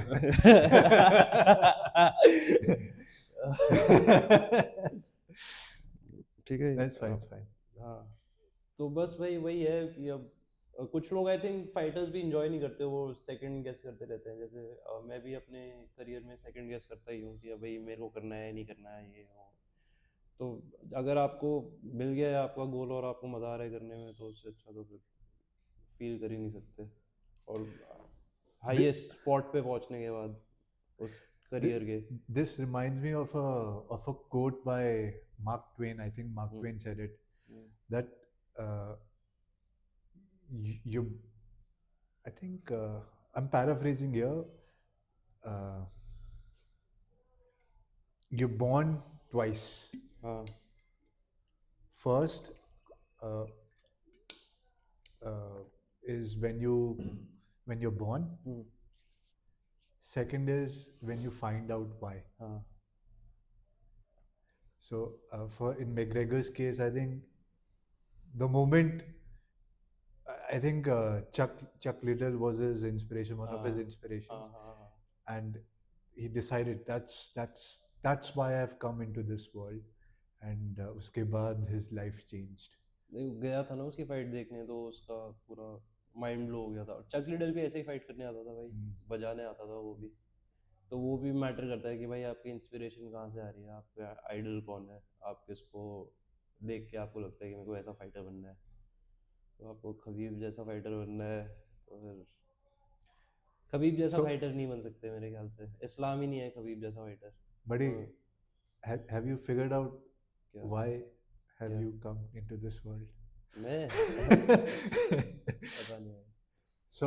ठीक है. That's fine, it's fine. हाँ, तो बस वही है कि अब कुछ लोग आई थिंक फाइटर्स भी इंजॉय नहीं करते, वो सेकंड गेस करते रहते हैं. जैसे मैं भी अपने करियर में सेकंड गेस करता ही हूँ कि अब भाई मेरे को करना है नहीं करना है ये वो. तो अगर आपको मिल गया है आपका गोल और आपको मज़ा आ रहा है करने में, तो उससे अच्छा तो फिर फील कर ही नहीं सकते. और हाईएस्ट स्पॉट पे पहुंचने के बाद उस करियर के. This reminds me of a quote by Mark Twain. I think Mark Twain said it, that you I think I'm paraphrasing here. You're born twice. हाँ. First is when you're born. Second is when you find out why. हाँ. So for in McGregor's case, I think the moment, I think Chuck Liddell was his inspiration, one of his inspirations, and he decided that's why I've come into this world, and उसके बाद his life changed. गया था ना उसकी fight देखने, तो उसका पूरा माइंड ब्लो हो गया था। चक लिडल भी ऐसे ही फाइट करने आता था भाई, बजाने आता था वो भी। तो वो भी मैटर करता है कि भाई आपकी इंस्पिरेशन कहाँ से आ रही है, आपका आइडल कौन है, आप किसको देख के आपको लगता है कि मेरे को ऐसा फाइटर बनना है। तो आपको खबीब जैसा फाइटर बनना है, तो फिर खबीब जैसा So, फाइटर नहीं बन सकते मेरे ख्याल से। इस्लाम ही नहीं है खबीब जैसा फाइटर। buddy, तो have you figured out क्या why have क्या you come into this world? मैं पता नहीं है। So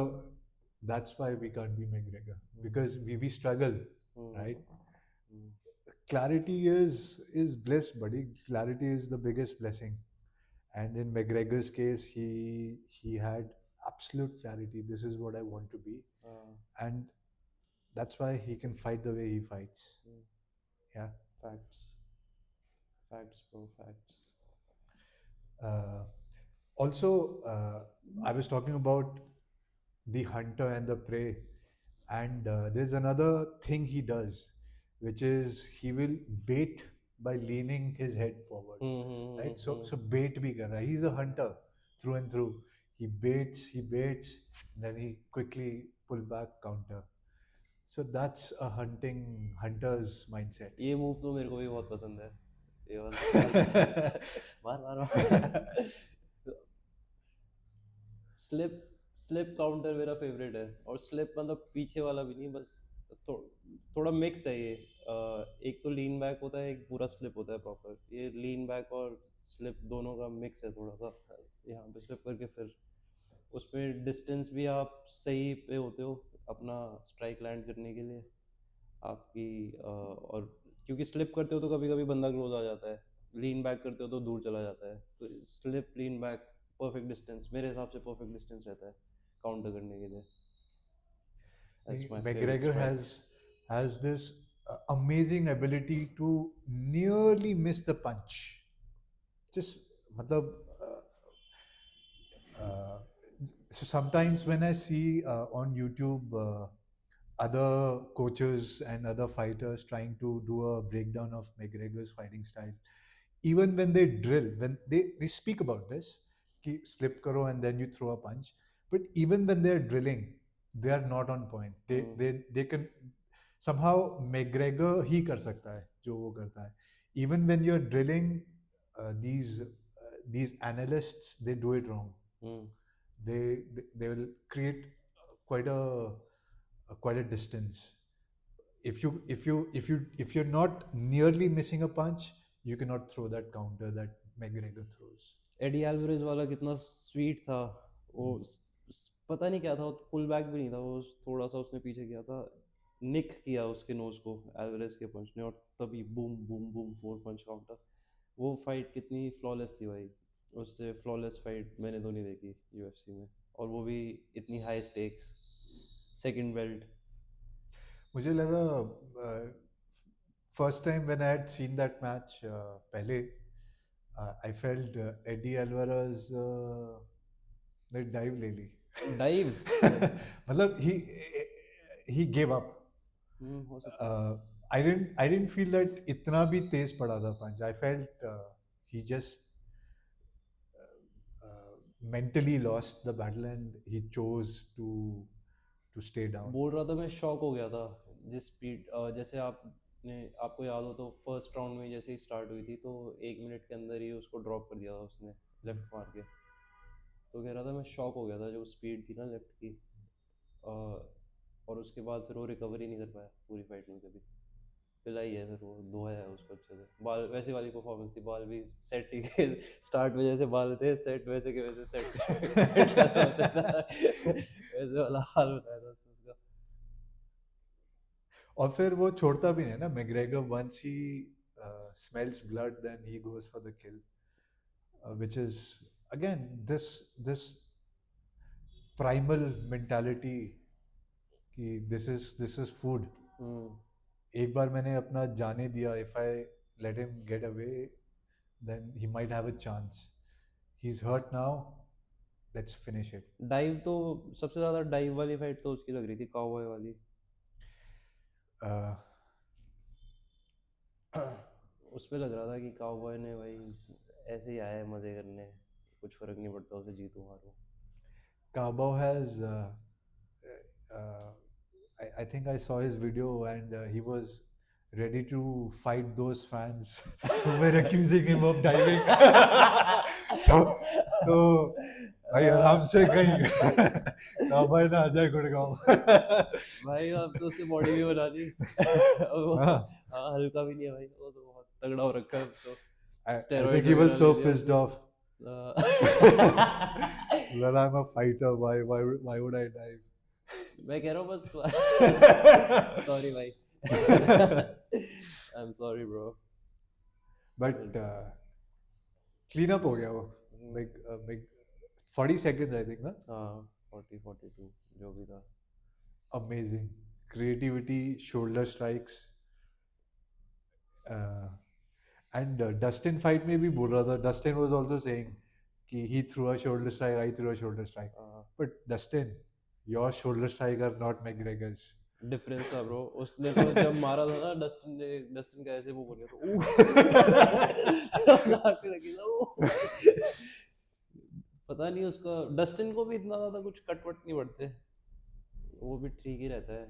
that's why we can't be McGregor, because we struggle, right? Hmm, Clarity is bliss, buddy. Clarity is the biggest blessing. And in McGregor's case, he had absolute clarity. This is what I want to be, हाँ, and that's why he can fight the way he fights. Yeah. facts, facts bro, facts. Uh, also, I was talking about the hunter and the prey, and there's another thing he does, which is he will bait by leaning his head forward, right? So bait bhi kar raha hai. He's a hunter through and through. He baits, and then he quickly pull back counter. So that's a hunter's mindset. ये move तो मेरे को भी बहुत पसंद है, ये वाला मार मार मार। स्लिप स्लिप काउंटर मेरा फेवरेट है। और स्लिप मतलब पीछे वाला भी नहीं, बस थोड़ा मिक्स है ये। एक तो लीन बैक होता है, एक पूरा स्लिप होता है प्रॉपर। ये लीन बैक और स्लिप दोनों का मिक्स है थोड़ा सा। यहाँ पे स्लिप करके फिर उसमें डिस्टेंस भी आप सही पे होते हो अपना स्ट्राइक लैंड करने के लिए आपकी। और क्योंकि स्लिप करते हो तो कभी कभी बंदा क्लोज आ जाता है, लीन बैक करते हो तो दूर चला जाता है। तो slip lean back perfect distance, मेरे हिसाब से परफेक्ट डिस्टेंस रहता है काउंटर करने के लिए। That's my favorite McGregor strike. has this amazing ability to nearly miss the punch. Just matlab, so sometimes when I see on YouTube other coaches and other fighters trying to do a breakdown of McGregor's fighting style, even when they drill, when they speak about this, ki slip karo and then you throw a punch. But even when they're drilling, they are not on point. They can somehow McGregor ही कर सकता है जो वो करता है. Even when you're drilling, these analysts, they do it wrong. Hmm. They will create quite a distance. If you're not nearly missing a punch, you cannot throw that counter that McGregor throws. Eddie Alvarez वाला कितना sweet था वो। पता नहीं क्या था, pull back भी नहीं था वो, थोड़ा सा उसने पीछे किया था, निक किया उसके नोज को एल्वारेज के पंच ने, और तभी बूम बूम बूम 4 पंच काउंटर। वो फाइट कितनी फ्लॉलेस थी भाई, उससे फ्लॉलेस फाइट मैंने तो नहीं देखी यूएफसी में, और वो भी इतनी हाई स्टेक्स, सेकंड बेल्ट। मुझे लगा first time when I had seen that match पहले I felt Eddie Alvarez ने dive ले ली. डाइव मतलब he gave up. हो सकता I didn't feel that इतना भी तेज पड़ा था punch. I felt he just mentally lost the battle and he chose to stay down. बोल रहा था, मैं शॉक हो गया था जिस स्पीड, जैसे आपने, आपको याद हो तो फर्स्ट राउंड में जैसे ही स्टार्ट हुई थी तो 1 मिनट के अंदर ही उसको ड्रॉप कर दिया था उसने लेफ्ट मार के। तो कह रहा था मैं शॉक हो गया था जो स्पीड थी ना लेफ्ट की। और उसके बाद फिर वो रिकवरी नहीं कर पाया पूरी फाइट में कभी। पिलाई है फिर वो, धोया है उसको अच्छे से। बाल वैसे वाली परफॉर्मेंस थी, बाल भी सेट ही के स्टार्ट में जैसे बाल थे सेट, वैसे के वैसे सेट वैसे वाला हाल बताया था उसका। और फिर वो छोड़ता भी नहीं ना McGregor. once he smells blood, then he goes for the kill, which is again this primal mentality कि this is food. एक बार मैंने अपना जाने दिया. if I let him get away, then he might have a chance. He's hurt now, let's finish it. Dive तो सबसे ज्यादा dive वाली फाइट तो उसकी लग रही थी, काउबॉय वाली। उसमें लग रहा था कि काउबॉय ने भाई ऐसे ही आया है मजे करने, कुछ फर्क नहीं पड़ता उसे जीतूं हारूं. Cabo has, I think I saw his video and he was ready to fight those fans who were accusing him of diving. तो भाई आराम से कहीं काबा ना आ जाए गुड़गांव. भाई अब तो उसने बॉडी भी बना ली. हाँ. हाँ, हल्का भी नहीं है भाई, वो तो बहुत तगड़ा हो रखा है अब तो. I Steroids think he was वगैरह so ले लिया pissed उसने. off. Well, I'm a fighter. Why would I dive? मैं कह रहा हूँ बस. सॉरी भाई. I am sorry bro. But clean up हो गया वो. Like 40 seconds I think ना. हाँ, 42 जो भी था. Amazing creativity, shoulder strikes. And Dustin fight में भी बोल रहा था. Dustin was also saying कि he threw a shoulder strike, I threw a shoulder strike. But Dustin, your shoulder strike are not McGregor's. Difference था ब्रो. उसने तो जब मारा था ना डस्टिन का ऐसे वो बोल गया तो नाक लगी था वो. पता नहीं उसका, डस्टिन को भी इतना ज्यादा कुछ कटवट नहीं पड़ते, वो भी ठीक ही रहता है.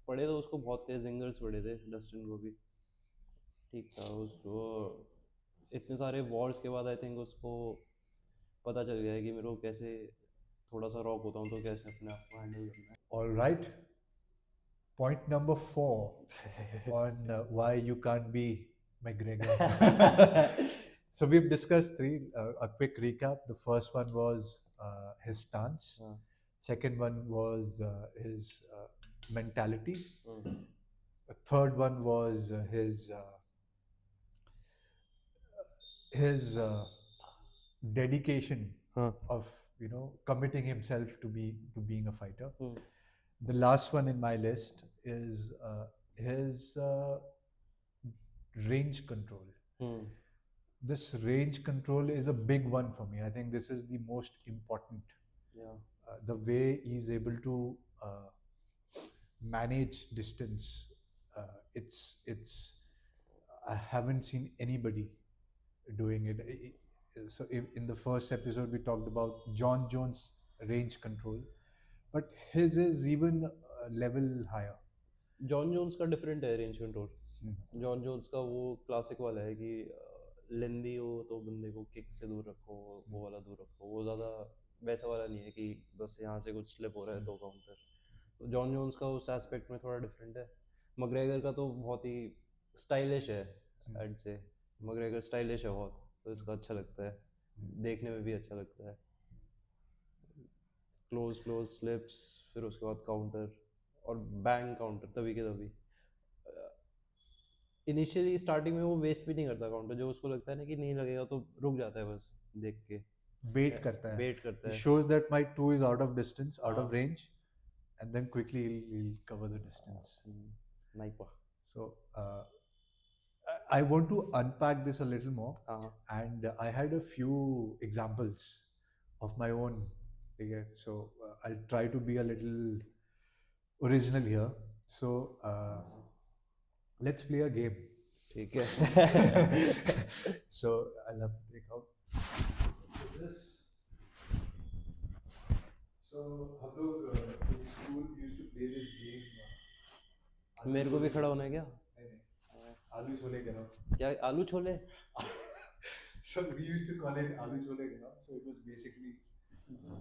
पड़े तो उसको बहुत तेज जिंगर्स पड़े थे डस्टिन को भी. ठीक था उसको. इतने सारे वॉर्स के बाद आई थिंक उसको पता चल गया है कि मेरे को कैसे थोड़ा सा रॉक होता हूँ तो कैसे अपने आप को हैंडल करना है. All right. Point number 4 on why you can't be McGregor. So we've discussed 3. A quick recap. The first one was his stance. Second one was his mentality. The third one was his dedication of committing himself to being a fighter. The last one in my list is his range control. This range control is a big one for me. I think this is the most important. Yeah. The way he's able to manage distance. It's I haven't seen anybody doing it. So in the first episode we talked about John Jones' range control, but his is even a level higher. Jon Jones का different है range control. Jon Jones का वो classic वाला है कि लेंदी हो तो बंदे को किक से दूर रखो, वो वाला दूर रखो. वो ज़्यादा वैसा वाला नहीं है कि बस यहाँ से कुछ स्लिप हो रहा है 2 काउंटर. तो जॉन जोन्स का उस एस्पेक्ट में थोड़ा डिफरेंट है. मग्रेगर का तो बहुत ही स्टाइलिश है. ऐड से मग्रेगर स्टाइलिश है बहुत, तो इसका अच्छा लगता है, देखने में भी अच्छा लगता है. क्लोज स्लिप्स, फिर उसके बाद काउंटर और बैंग काउंटर तभी के तभी. इनिशियली स्टार्टिंग में वो वेस्ट भी नहीं करता काउंटर. जो उसको लगता है ना कि नहीं लगेगा तो रुक जाता है बस देख के. Bait करता है. वेट करता He है. shows that my 2 is out of distance, out of range, and then quickly he'll cover the distance. Sniper. So I want to unpack this a little more, and I had a few examples of my own. Okay, so I'll try to be a little original here. So let's play a game. ठीक है. So I'll have to take out this. So हम लोग in school used to play this game. मेरे को भी खड़ा होना है क्या? आलू छोले गरम. क्या आलू chole? So we used to call it आलू छोले गरम. So it was basically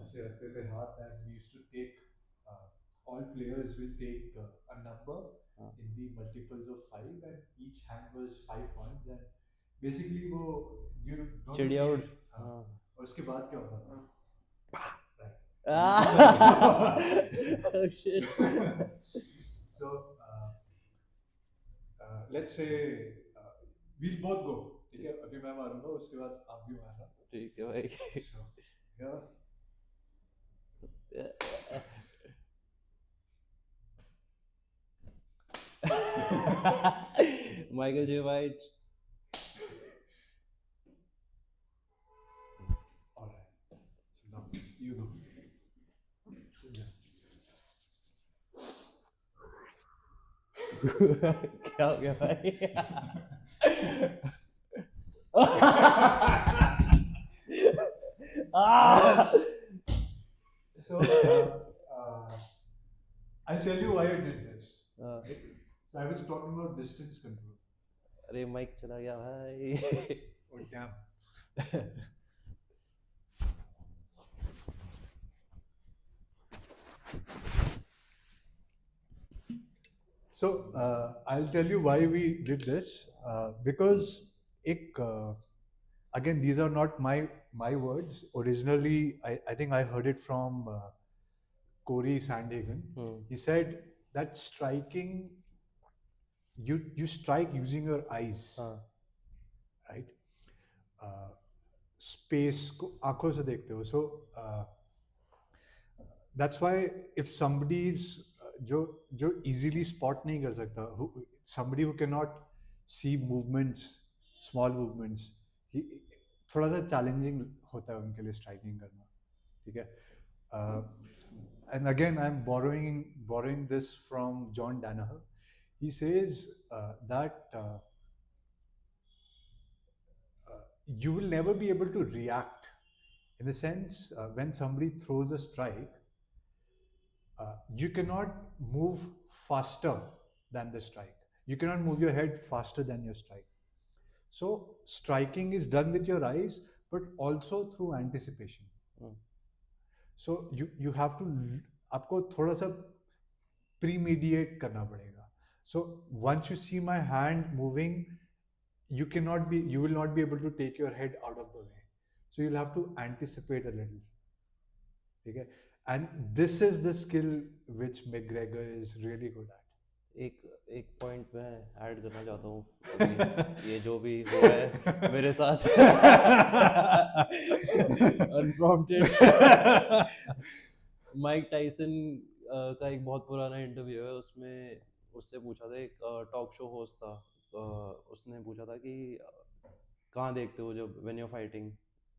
ऐसे रखते थे हाथ, and we used to take all players will take a number in the multiples of 5, and each hand was 5 points, and basically वो चिड़िया उड़. और उसके बाद क्या होता था? Oh shit. So let's say we'll both go. ठीक है, अभी मैं मारूंगा, उसके बाद आप भी मारना. ठीक है भाई. So here. Michael J. White. All right. So now you go. क्या हो गया भाई? Yes. So I'll tell you why I did this. हाँ, So I was talking about distance control. अरे माइक चला गया भाई. Oh damn. So I'll tell you why we did this. Because again, these are not my words. Originally, I think I heard it from Corey Sandhagen. He said that striking, you strike using your eyes, हाँ, right? Space को आंखों से देखते हो. So that's why if somebody's जो easily spot नहीं कर सकता, somebody who cannot see movements, small movements, थोड़ा सा challenging होता है उनके लिए striking करना, ठीक है? And again, I'm borrowing this from John Danaher. He says that you will never be able to react, in the sense when somebody throws a strike, you cannot move faster than the strike. You cannot move your head faster than your strike. So striking is done with your eyes, but also through anticipation. So you have to, आपको थोड़ा सा premediate करना पड़ेगा. So once you see my hand moving, you will not be able to take your head out of the way. So you'll have to anticipate a little. Okay? And this is the skill which McGregor is really good at. एक point मैं add करना चाहता हूँ. अभी ये जो भी हुआ है मेरे साथ अनप्रॉम्प्टेड. माइक टाइसन का एक बहुत पुराना इंटरव्यू है, उसमें उससे पूछा था, एक टॉक शो होस्ट था, उसने पूछा था कि कहाँ देखते हो जब व्हेन यू आर फाइटिंग,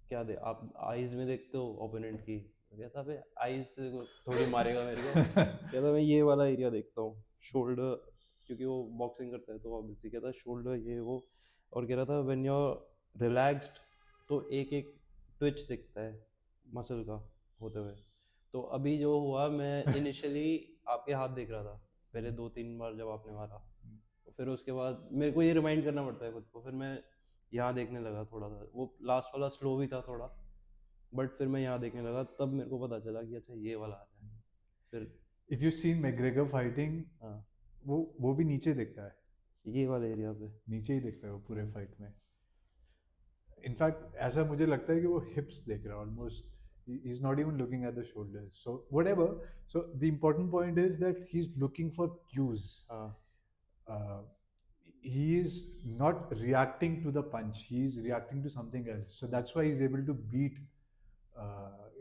क्या आप आईज में देखते हो ओपोनेंट की? कहता भाई आईज थोड़ी मारेगा मेरे को. कहता मैं ये वाला एरिया देखता हूँ, शोल्डर, क्योंकि वो बॉक्सिंग करता है तो ऑब्वियसली कहता है शोल्डर ये वो. और कह रहा था व्हेन यू आर रिलैक्स्ड तो एक एक ट्विच दिखता है मसल का होते हुए. तो अभी जो हुआ, मैं इनिशियली आपके हाथ देख रहा था पहले 2-3 बार जब आपने मारा, तो फिर उसके बाद मेरे को ये रिमाइंड करना पड़ता है खुद को, फिर मैं यहाँ देखने लगा थोड़ा सा. वो लास्ट वाला स्लो भी था थोड़ा, बट फिर मैं यहाँ देखने लगा, तब मेरे को पता चला कि अच्छा ये वाला आ रहा है. फिर If you've seen McGregor fighting, हाँ, वो भी नीचे दिखता है, ये वाले एरिया पे नीचे ही दिखता है वो पूरे फाइट में. इनफैक्ट ऐसा मुझे लगता है कि वो हिप्स देख रहा है almost. He's not even looking at the shoulders. So whatever. So the important point is that he's looking for cues. हाँ. He is not reacting to the punch. He is reacting to something else. So that's why he's able to beat.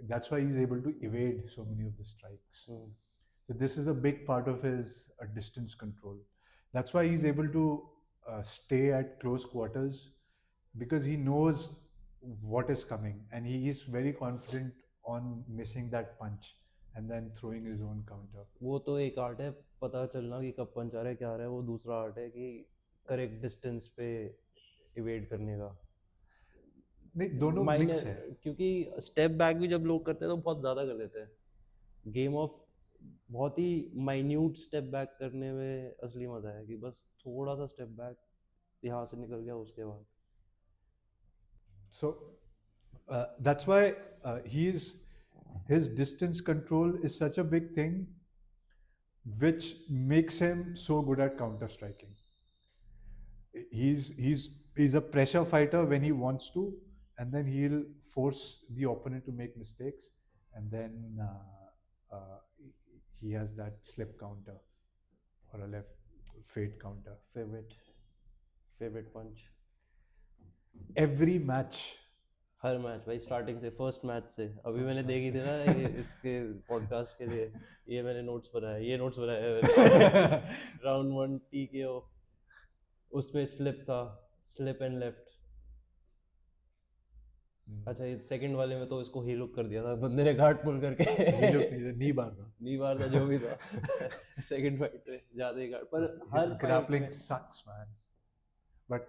That's why he's able to evade so many of the strikes. So this is a big part of his distance control. That's why he's able to stay at close quarters, because he knows what is coming and he is very confident on missing that punch and then throwing his own counter. वो तो एक art है पता चलना कि कब पंच आ रहा है क्या आ रहा है, वो दूसरा आर्ट है कि करेक्ट डिस्टेंस पे इवेड करने का. नहीं, दोनों मिक्स है. क्योंकि स्टेप बैक भी जब लोग करते हैं तो बहुत ज़्यादा कर देते हैं. गेम ऑफ बहुत ही माइन्यूट स्टेप बैक करने में असली मज़ा है कि बस थोड़ा सा स्टेप बैक यहाँ से निकल गया उसके बाद. So that's why his distance control is such a big thing, which makes him so good at counter striking. He's a pressure fighter when he wants to, and then he'll force the opponent to make mistakes, and then he has that slip counter or a left fade counter. Favourite punch Every match. हर match भाई, starting से, first match से. अभी मैंने देखी थी ना ये इसके पॉडकास्ट के लिए, ये मैंने नोट्स बनाया राउंड 1 TKO, उसमें स्लिप था, स्लिप एंड लेफ्ट. अच्छा ये सेकंड वाले में तो इसको ही लुक कर दिया था बंदे ने, घाट पुल करके नी बार था जो भी था. सेकंड फाइट में ज्यादा ही घाट, पर हर grappling sucks, man. But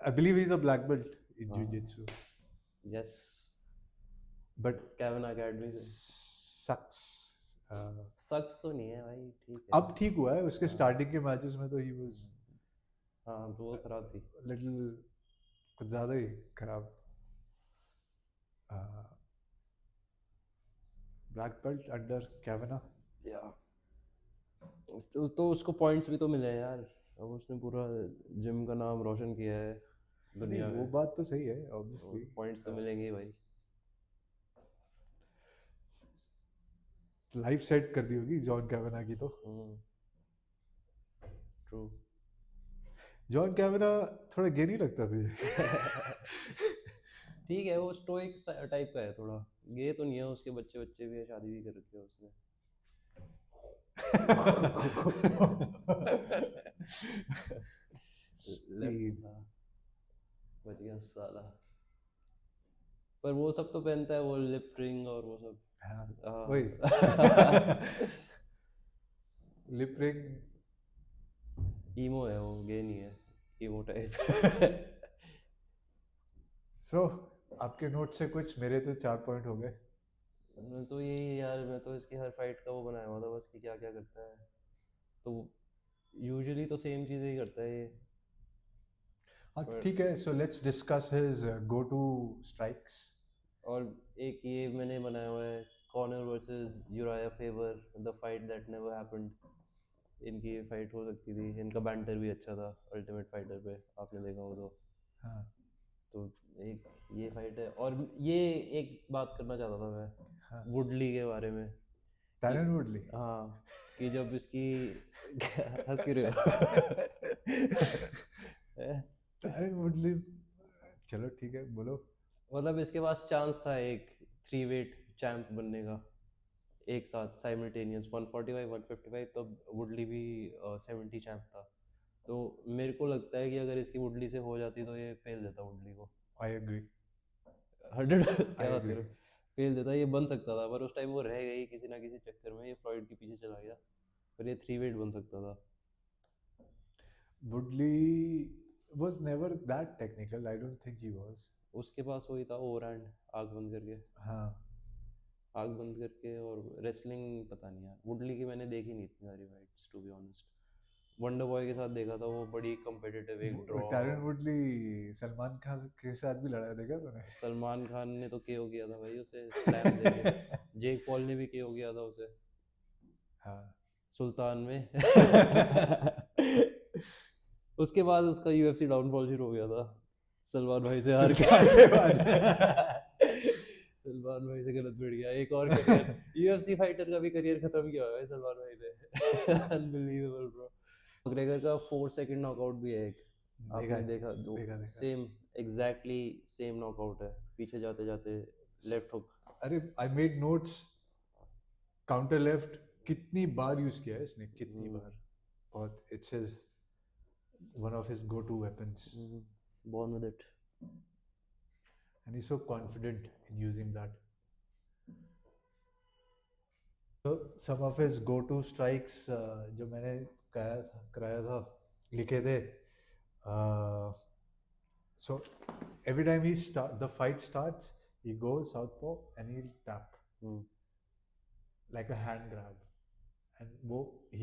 I believe he's a black belt in हाँ. jiu-jitsu, Yes. but Kevin Academy से. sucks. Sucks तो नहीं है भाई, ठीक है. अब ठीक हुआ है, उसके स्टार्टिंग के मैचेस में तो he was हाँ तो वो खराब थी. little कुछ ज़्यादा ही खराब. Black belt under Kavanaugh. Yeah. तो उसको पॉइंट्स भी तो मिले हैं यार. अब उसने पूरा जिम का नाम रोशन किया है नहीं, दुनिया वो में. बात तो सही है ऑब्वियसली. पॉइंट्स तो मिलेंगे ही भाई. लाइफ सेट कर दी होगी जॉन कैवेना की तो. ट्रू. जॉन कैवेना थोड़ा गे नहीं लगता तुझे? ठीक है, वो स्टोइक टाइप का है थोड़ा. गे तो नहीं है, उसके बच्चे भी है, शादी भी कर रखी है उसने. Speed. बच गया साला. पर वो सब तो पहनता है, वो लिप रिंग और वो सब. हाँ, वही लिप रिंग. ईमो है वो, गे नहीं है. ईमो टाइप. सो आपके नोट से कुछ, मेरे तो 4 पॉइंट हो गए. तो यही यार, मैं तो इसकी हर फाइट का वो बनाया हुआ था बस कि क्या क्या करता है. तो यूजुअली तो सेम चीज़ें ही करता है ये. हाँ ठीक है. So let's discuss his go to strikes. और एक ये मैंने बनाया हुआ है, Conor versus Urijah Faber, the fight that never happened. इनकी फाइट हो सकती थी. इनका बैंटर भी अच्छा था अल्टीमेट फाइटर पे, आपने देखा हो तो. हाँ. तो एक ये फाइट है. और ये एक बात करना चाहता था मैं, हाँ. वुडली के बारे में. टैरन वुडली. हाँ, कि जब इसकी हंस क्यों रहे हो? टैरन वुडली. चलो ठीक है, बोलो. मतलब इसके पास चांस था एक 3 वेट चैंप बनने का एक साथ साइमल्टेनियस. 145 155, तब वुडली भी 70 चैंप था. तो मेरे को लगता है कि अगर इसकी वुडली से हो जाती तो ये फेल देता वुडली को. I agree. 100 क्या बात agree. करो, फेल देता. ये बन सकता था, पर उस टाइम वो रह गई किसी ना किसी चक्कर में, ये फ्रॉइड के पीछे चला गया. पर ये 3 वेट बन सकता था. Woodley was never that technical. I don't think he was. उसके पास वही था, ओवरहैंड, आग बंद करके. हाँ. आग बंद करके. और रेसलिंग पता नहीं यार, वुडली की मैंने देखी नहीं इतनी सारी fights to be honest. Wonder Boy के साथ देखा था, वो बड़ी कम्पिटिटिव, एक draw. Tyron Woodley Salman Khan के साथ भी लड़ा, देखा तूने? सलमान खान ने तो केओ किया था भाई उसे, स्लैम देके. जेक पॉल ने भी केओ किया था उसे. हाँ. सुल्तान में. उसके बाद उसका यूएफसी डाउनफॉल शुरू हो गया था, सलमान भाई से हार के. सलमान भाई से गलत भिड़ गया. एक और यूएफसी फाइटर का भी करियर खत्म किया हुआ है सलमान भाई ने. Unbelievable bro. मैकग्रेगर का 4 सेकंड नॉकआउट भी है एक, आपने देखा? देखा. सेम, एग्जैक्टली सेम नॉकआउट है, पीछे जाते जाते लेफ्ट हुक. अरे I made notes. Counter left कितनी बार यूज किया है इसने, कितनी बार. बहुत. It's his one of his go-to weapons. Born with it. And he's so confident in using that. So some of his go-to strikes जो मैंने कराया था लिखे थे. So every time the fight starts, he goes southpaw and he'll tap like a hand grab, and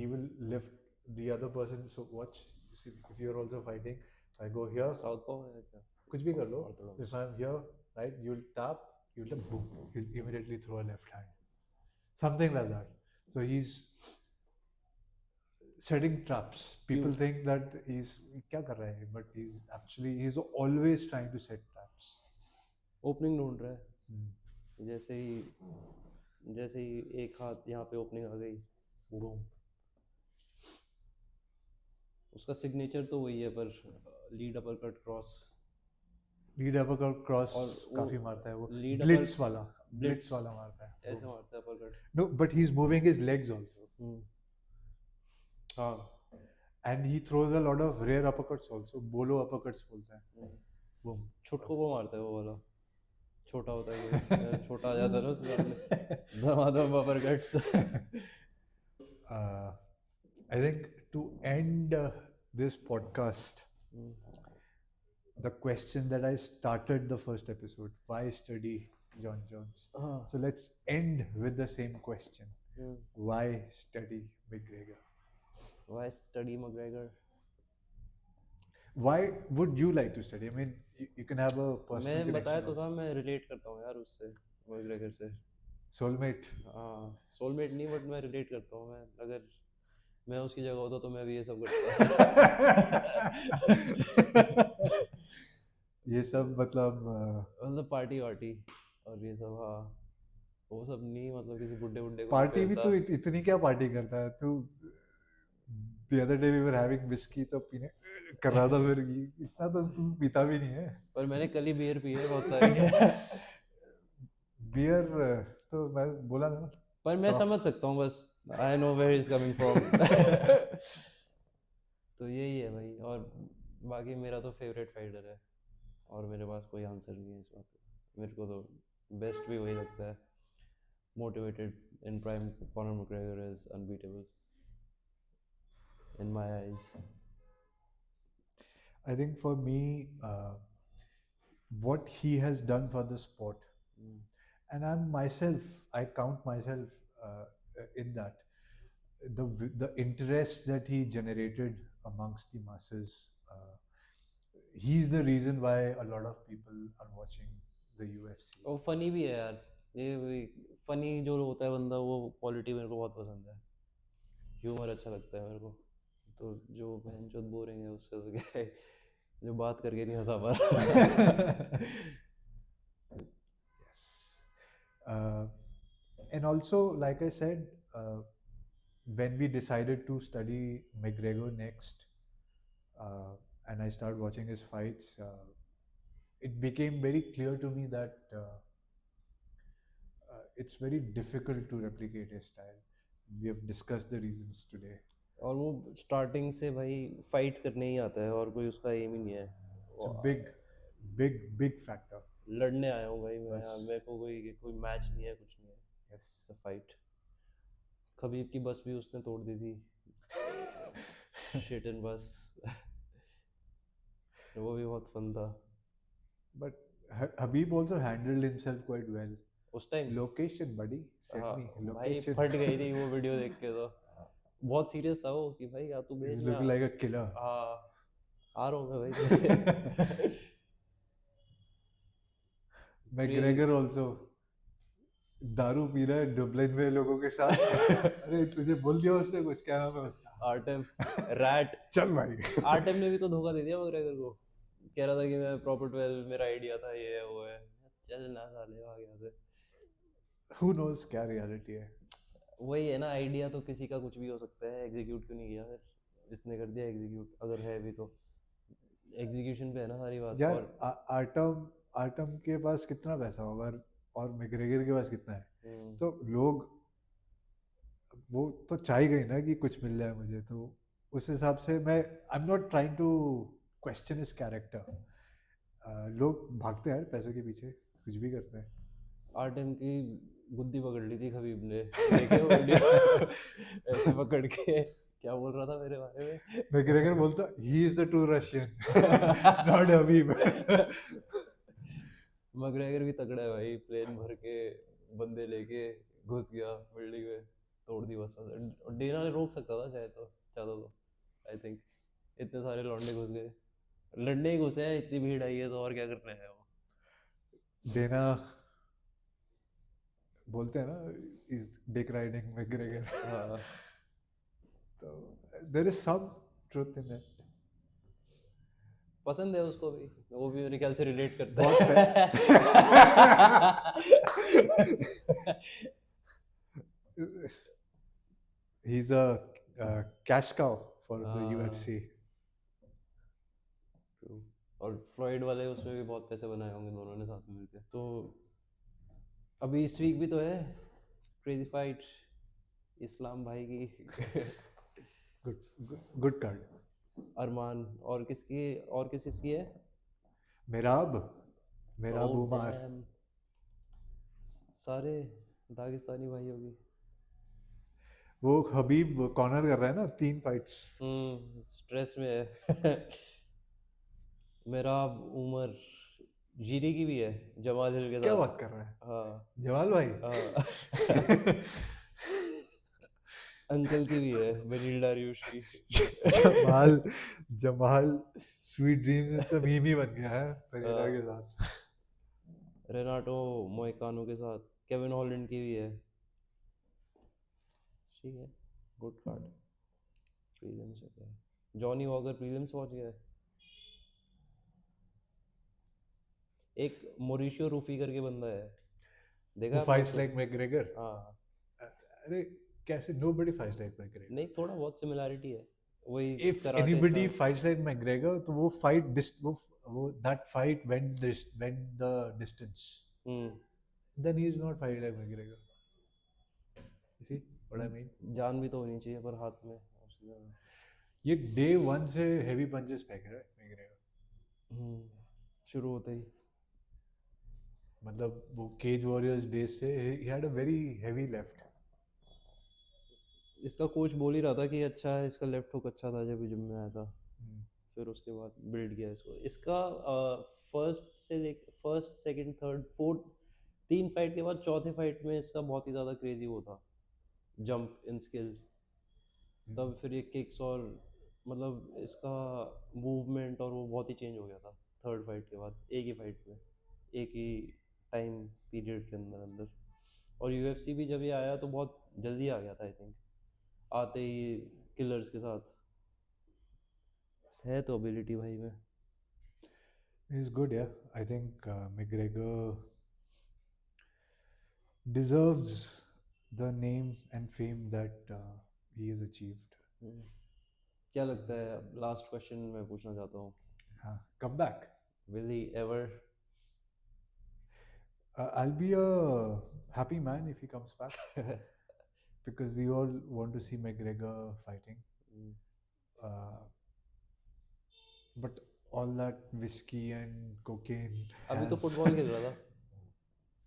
he will lift the other person. So watch. See, if you're also fighting, I go here. Southpaw है क्या? कुछ भी कर लो. If I'm here, right, you'll tap, boom, you'll immediately throw a left hand, something like that. So he's setting traps. People think that he's क्या कर रहा है, but he's always trying to set traps. Opening ढूंढ रहा है. जैसे ही एक हाथ यहाँ पे ओपनिंग आ गई, बूम. उसका सिग्नेचर तो वही है, पर lead uppercut cross. Lead uppercut cross काफी मारता है वो. ब्लिट्स वाला मारता है. ऐसे मारता है uppercut. No, but he's moving his legs also. हाँ. And he throws a lot of rear uppercuts also. Bolo uppercuts बोलते हैं. Boom. छुटको को मारता है वो वाला. छोटा होता है, छोटा आ जाता है ना उसके. धमाधम अपरकट्स. I think to end this podcast, the question that I started the first episode: why study John Jones? हाँ So let's end with the same question: why study McGregor? why study McGregor? Why would you like to study? I mean, you can have a personal मैं बताया connection तो also. था, मैं relate करता हूँ यार उससे, मैकग्रेगर से। Soulmate. हाँ सोलमेट नहीं, बट मैं रिलेट करता हूँ। मैं अगर मैं उसकी जगह होता तो मैं भी ये सब करता। ये सब मतलब मतलब पार्टी वार्टी और ये सब, हाँ वो सब नहीं, मतलब किसी बुड्ढे बुड्ढे को पार्टी भी पेलता। तो इतनी क्या पार्टी करता है तू? The other day we were having whiskey तो पीने कर रहा था, फिर इतना तो तू पीता भी नहीं है। पर मैंने कल ही बियर पी है बहुत सारी। बियर तो मैं बोला ना, पर मैं soft. समझ सकता हूँ, बस I know where is coming from. तो यही है भाई। और बाकी मेरा तो फेवरेट फाइटर है, और मेरे पास कोई आंसर नहीं है इस बात का। मेरे को तो बेस्ट भी वही लगता है। Motivated in prime, Conor McGregor is unbeatable in my eyes. I think for me, what he has done for the sport, and I'm myself, I count myself in that. The interest that he generated amongst the masses, he's the reason why a lot of people are watching the UFC. वो funny भी है यार। ये funny जो होता है बंदा, वो क्वालिटी मेरे को बहुत पसंद है। ह्यूमर अच्छा लगता है मेरे को। तो जो बहन चोद बोरिंग है उससे तो क्या है, जो बात करके नहीं हंसा पा रहा। Yes. And also, like I said, when we decided to study McGregor next, and I started watching his fights, it became very clear to me that it's very difficult to replicate his style. We have discussed the reasons today. और वो starting से भाई fight करने ही आता है, और कोई उसका एम ही नहीं है। It's a big, big, big factor. लड़ने आया हूँ भाई मैं बस। यहाँ, मेरे को कोई कोई मैच नहीं है, कुछ नहीं है। Yes. It's fight. खबीब की बस भी उसने तोड़ दी थी। शिट इन बस। वो भी बहुत फन था But Habib also handled himself quite well. उस टाइम। Location, buddy. Send हाँ me भाई location. फट गई थी वो वीडियो देख के। तो बहुत सीरियस था वो कि भाई या तू He भेज was मैं looking like a killer. हाँ आ रहा हूँ मैं भाई। McGregor also दारू पी रहा है डुबलिन में लोगों के साथ। अरे तुझे बोल दिया उसने कुछ, क्या नाम है उसका? Artem rat. चल भाई। आर्टेम ने भी तो धोखा दे दिया मैकग्रेगर को। कह रहा था कि मैं प्रॉपर 12 मेरा आइडिया था, ये है वो है। चल ना साले आ गया से। Who knows क्या रियलिटी है? वही है ना, आइडिया तो किसी का कुछ भी हो सकता है। एग्जीक्यूट क्यों नहीं किया फिर? इसने कर दिया एग्जीक्यूट, अगर है भी तो। एग्जीक्यूशन पे है ना सारी बात। यार और आर्टम के पास कितना पैसा होगा और मैकग्रेगर के पास कितना है? तो लोग, वो तो चाह गई ना कि कुछ मिल जाए मुझे, तो उस हिसाब से मैं I am not trying to question his character. लोग भागते हैं यार पैसों के पीछे, कुछ भी करते हैं। आर्टेम की बुद्धि पकड़ ली थी खबीब ने। देखे वो वीडियो? ऐसे पकड़ के क्या बोल रहा था मेरे बारे में? मैकग्रेगर बोलता he is the true Russian, not Habib. McGregor भी तगड़ा है भाई। प्लेन भर के बंदे लेके घुस गया बिल्डिंग में, तोड़ दी बस। डेना ने रोक सकता था शायद, तो चाहता तो। आई थिंक इतने सारे लौंडे घुस गए, लड़ने ही घुसे हैं। इतनी भीड़ आई है तो और क्या कर रहे हैं वो। डेना बोलते हैं ना इज डिक राइडिंग मैकग्रेगर। हाँ तो there is some truth in that. पसंद है उसको भी, वो भी मेरे ख्याल से रिलेट करता बहुत है। he's a cash cow for the हाँ। UFC. True. और फ्लॉइड वाले उसमें भी बहुत पैसे बनाए होंगे दोनों ने साथ में मिलकर। तो अभी इस वीक भी तो है क्रेजी फाइट इस्लाम भाई की। Good card. अरमान और किसकी है? मेराब Oh, उमर। damn. सारे दागिस्तानी भाई होगी। वो हबीब कॉर्नर कर रहा है ना 3 फाइट्स। स्ट्रेस में है। मेरा उम्र जीरी की भी है जमाल हिल के क्या साथ। बात कर रहा है हाँ जवाल भाई? हाँ अंकल की भी है बनील डारियुश की। जमाल जमाल स्वीट ड्रीम्स इसका मीम ही बन गया है पेरेरा हाँ, के साथ। रेनाटो मोइकानो के साथ। केविन हॉलैंड की भी है। ठीक है, गुड कार्ड। प्रीलिम्स होता है। जॉनी वॉकर प्रीलिम्स पहुंच गया है। एक मोरिशियो रूफी करके बंदा है, देखा Who है आपने fights उसको? like McGregor? हाँ, अरे कैसे? Nobody fights like McGregor. नहीं थोड़ा बहुत सिमिलैरिटी है, वही If karate anybody style. fights like McGregor, तो वो that fight went the distance. Hmm, Then he is not fighting like McGregor. You see what I mean? जान भी तो होनी चाहिए पर हाथ में उसने। ये डे वन से हेवी पंचेस फेंक रहा है McGregor. शुरू होते ही। मतलब वो केज वॉरियर्स डेज से he had a very heavy left. इसका कोच बोल ही रहा था कि अच्छा है, इसका लेफ्ट हुक अच्छा था जब जिम में आया था। हम्म, फिर उसके बाद बिल्ड किया इसको। इसका first second third fourth 3 fight के बाद चौथे फाइट में इसका बहुत ही ज़्यादा क्रेजी वो था, जंप इन स्किल। तब फिर ये किक्स और मतलब इसका मूवमेंट और वो बहुत ही चेंज हो गया था थर्ड फाइट के बाद, एक ही फाइट में, एक ही टाइम पीरियड के अंदर अंदर। और यूएफसी भी जब ये आया तो बहुत जल्दी आ गया था आई थिंक, आते ही किलर्स के साथ। है तो एबिलिटी भाई में। He's good, yeah. I think McGregor deserves the name and fame that he has achieved. क्या लगता है, लास्ट क्वेश्चन मैं पूछना चाहता हूँ, हाँ, come back. Will he ever? I'll be a happy man if he comes back because we all want to see McGregor fighting. But all that whiskey and cocaine अभी तो has फुटबॉल खेल रहा था।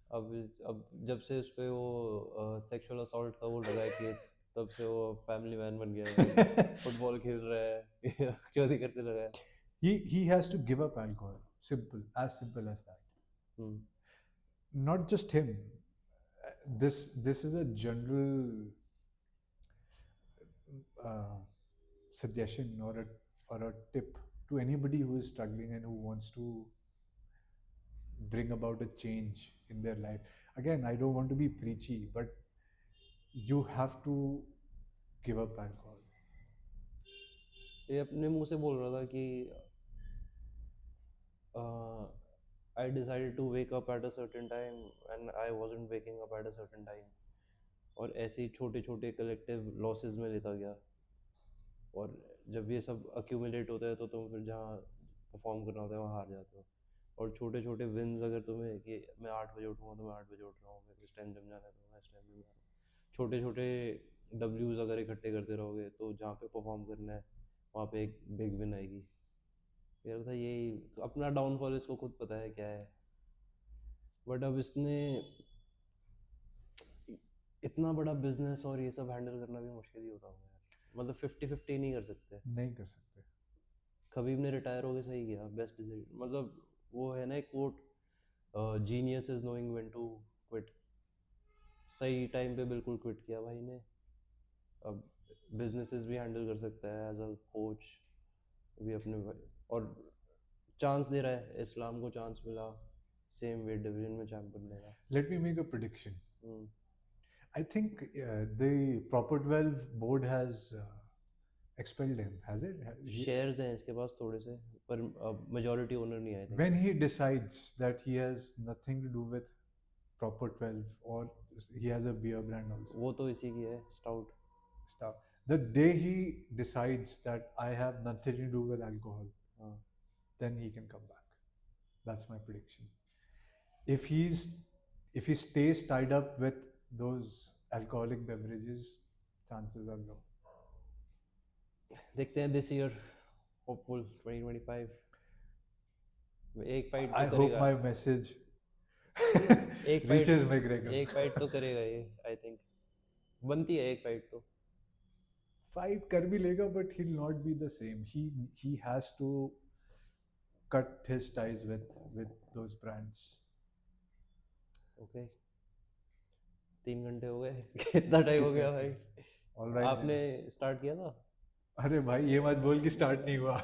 अब जब से उस पे वो सेक्सुअल असॉल्ट का वो लगा है केस, तब से वो फैमिली मैन बन गया है, फुटबॉल खेल रहा है चोरी करने लगा है। he has to give up alcohol. Simple as that. Hmm, Not just him. This is a general uh, suggestion or a tip to anybody who is struggling and who wants to bring about a change in their life. Again, I don't want to be preachy, but you have to give up alcohol. ये अपने मुंह से बोल रहा था कि I decided to wake up at a certain time and I wasn't waking up at a certain time, और ऐसे ही छोटे छोटे कलेक्टिव लॉसेस में लेता गया। और जब ये सब अक्यूमुलेट होता है तो तुम फिर जहाँ परफॉर्म करना होता है वहाँ हार जाते हो। और छोटे छोटे विन्स अगर तुम्हें कि मैं 8 बजे उठूँगा तो मैं 8 बजे उठ रहा हूँ, मेरे को इस टाइम जिम जाना है तो मैं इस टाइम जिम जा रहा हूँ, छोटे छोटे डब्ल्यूज अगर इकट्ठे करते रहोगे तो जहाँ पे परफॉर्म करना है वहाँ पे एक बिग विन आएगी। यार था यही, अपना डाउनफॉल इसको खुद पता है क्या है। बट अब इसने इतना बड़ा बिजनेस और ये सब हैंडल करना भी मुश्किल ही होता होगा यार, मतलब 50-50 नहीं कर सकते। नहीं कर सकते. खबीब ने रिटायर होके सही किया, बेस्ट डिसीजन। मतलब वो है ना एक quote, genius is knowing when to quit. सही टाइम पे बिल्कुल क्विट किया भाई ने। अब बिजनेसेस भी हैंडल कर सकता है एज अ कोच भी अपने और चांस दे रहा है, इस्लाम को चांस मिला सेम वेट डिवीजन में चैंप बनने का। Let me make a prediction. Hmm, I think the Proper 12 board has expelled him. Has it? Shares हैं इसके पास थोड़े से, पर मेजॉरिटी ओनर नहीं है। When he decides that he has nothing to do with Proper 12 or he has a beer brand also. वो तो इसी की है, stout. Stuff. The day he decides that I have nothing to do with alcohol, हाँ, then he can come back. That's my prediction. If he stays tied up with those alcoholic beverages, chances are low. देखते हैं this year, hopeful 2025 एक fight I तो hope करेगा। my message एक fight reaches McGregor. एक fight तो करेगा ये, आई थिंक बनती है एक फाइट तो। Fight कर भी लेगा, but he'll not be the same. He has to cut his ties with those brands. Okay 3 घंटे हो गए कितना टाइम हो गया भाई All right. आपने स्टार्ट किया था अरे भाई ये मत बोल कि स्टार्ट नहीं हुआ.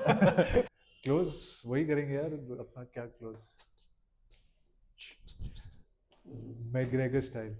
क्लोज वही करेंगे यार, अपना क्या क्लोज. McGregor style.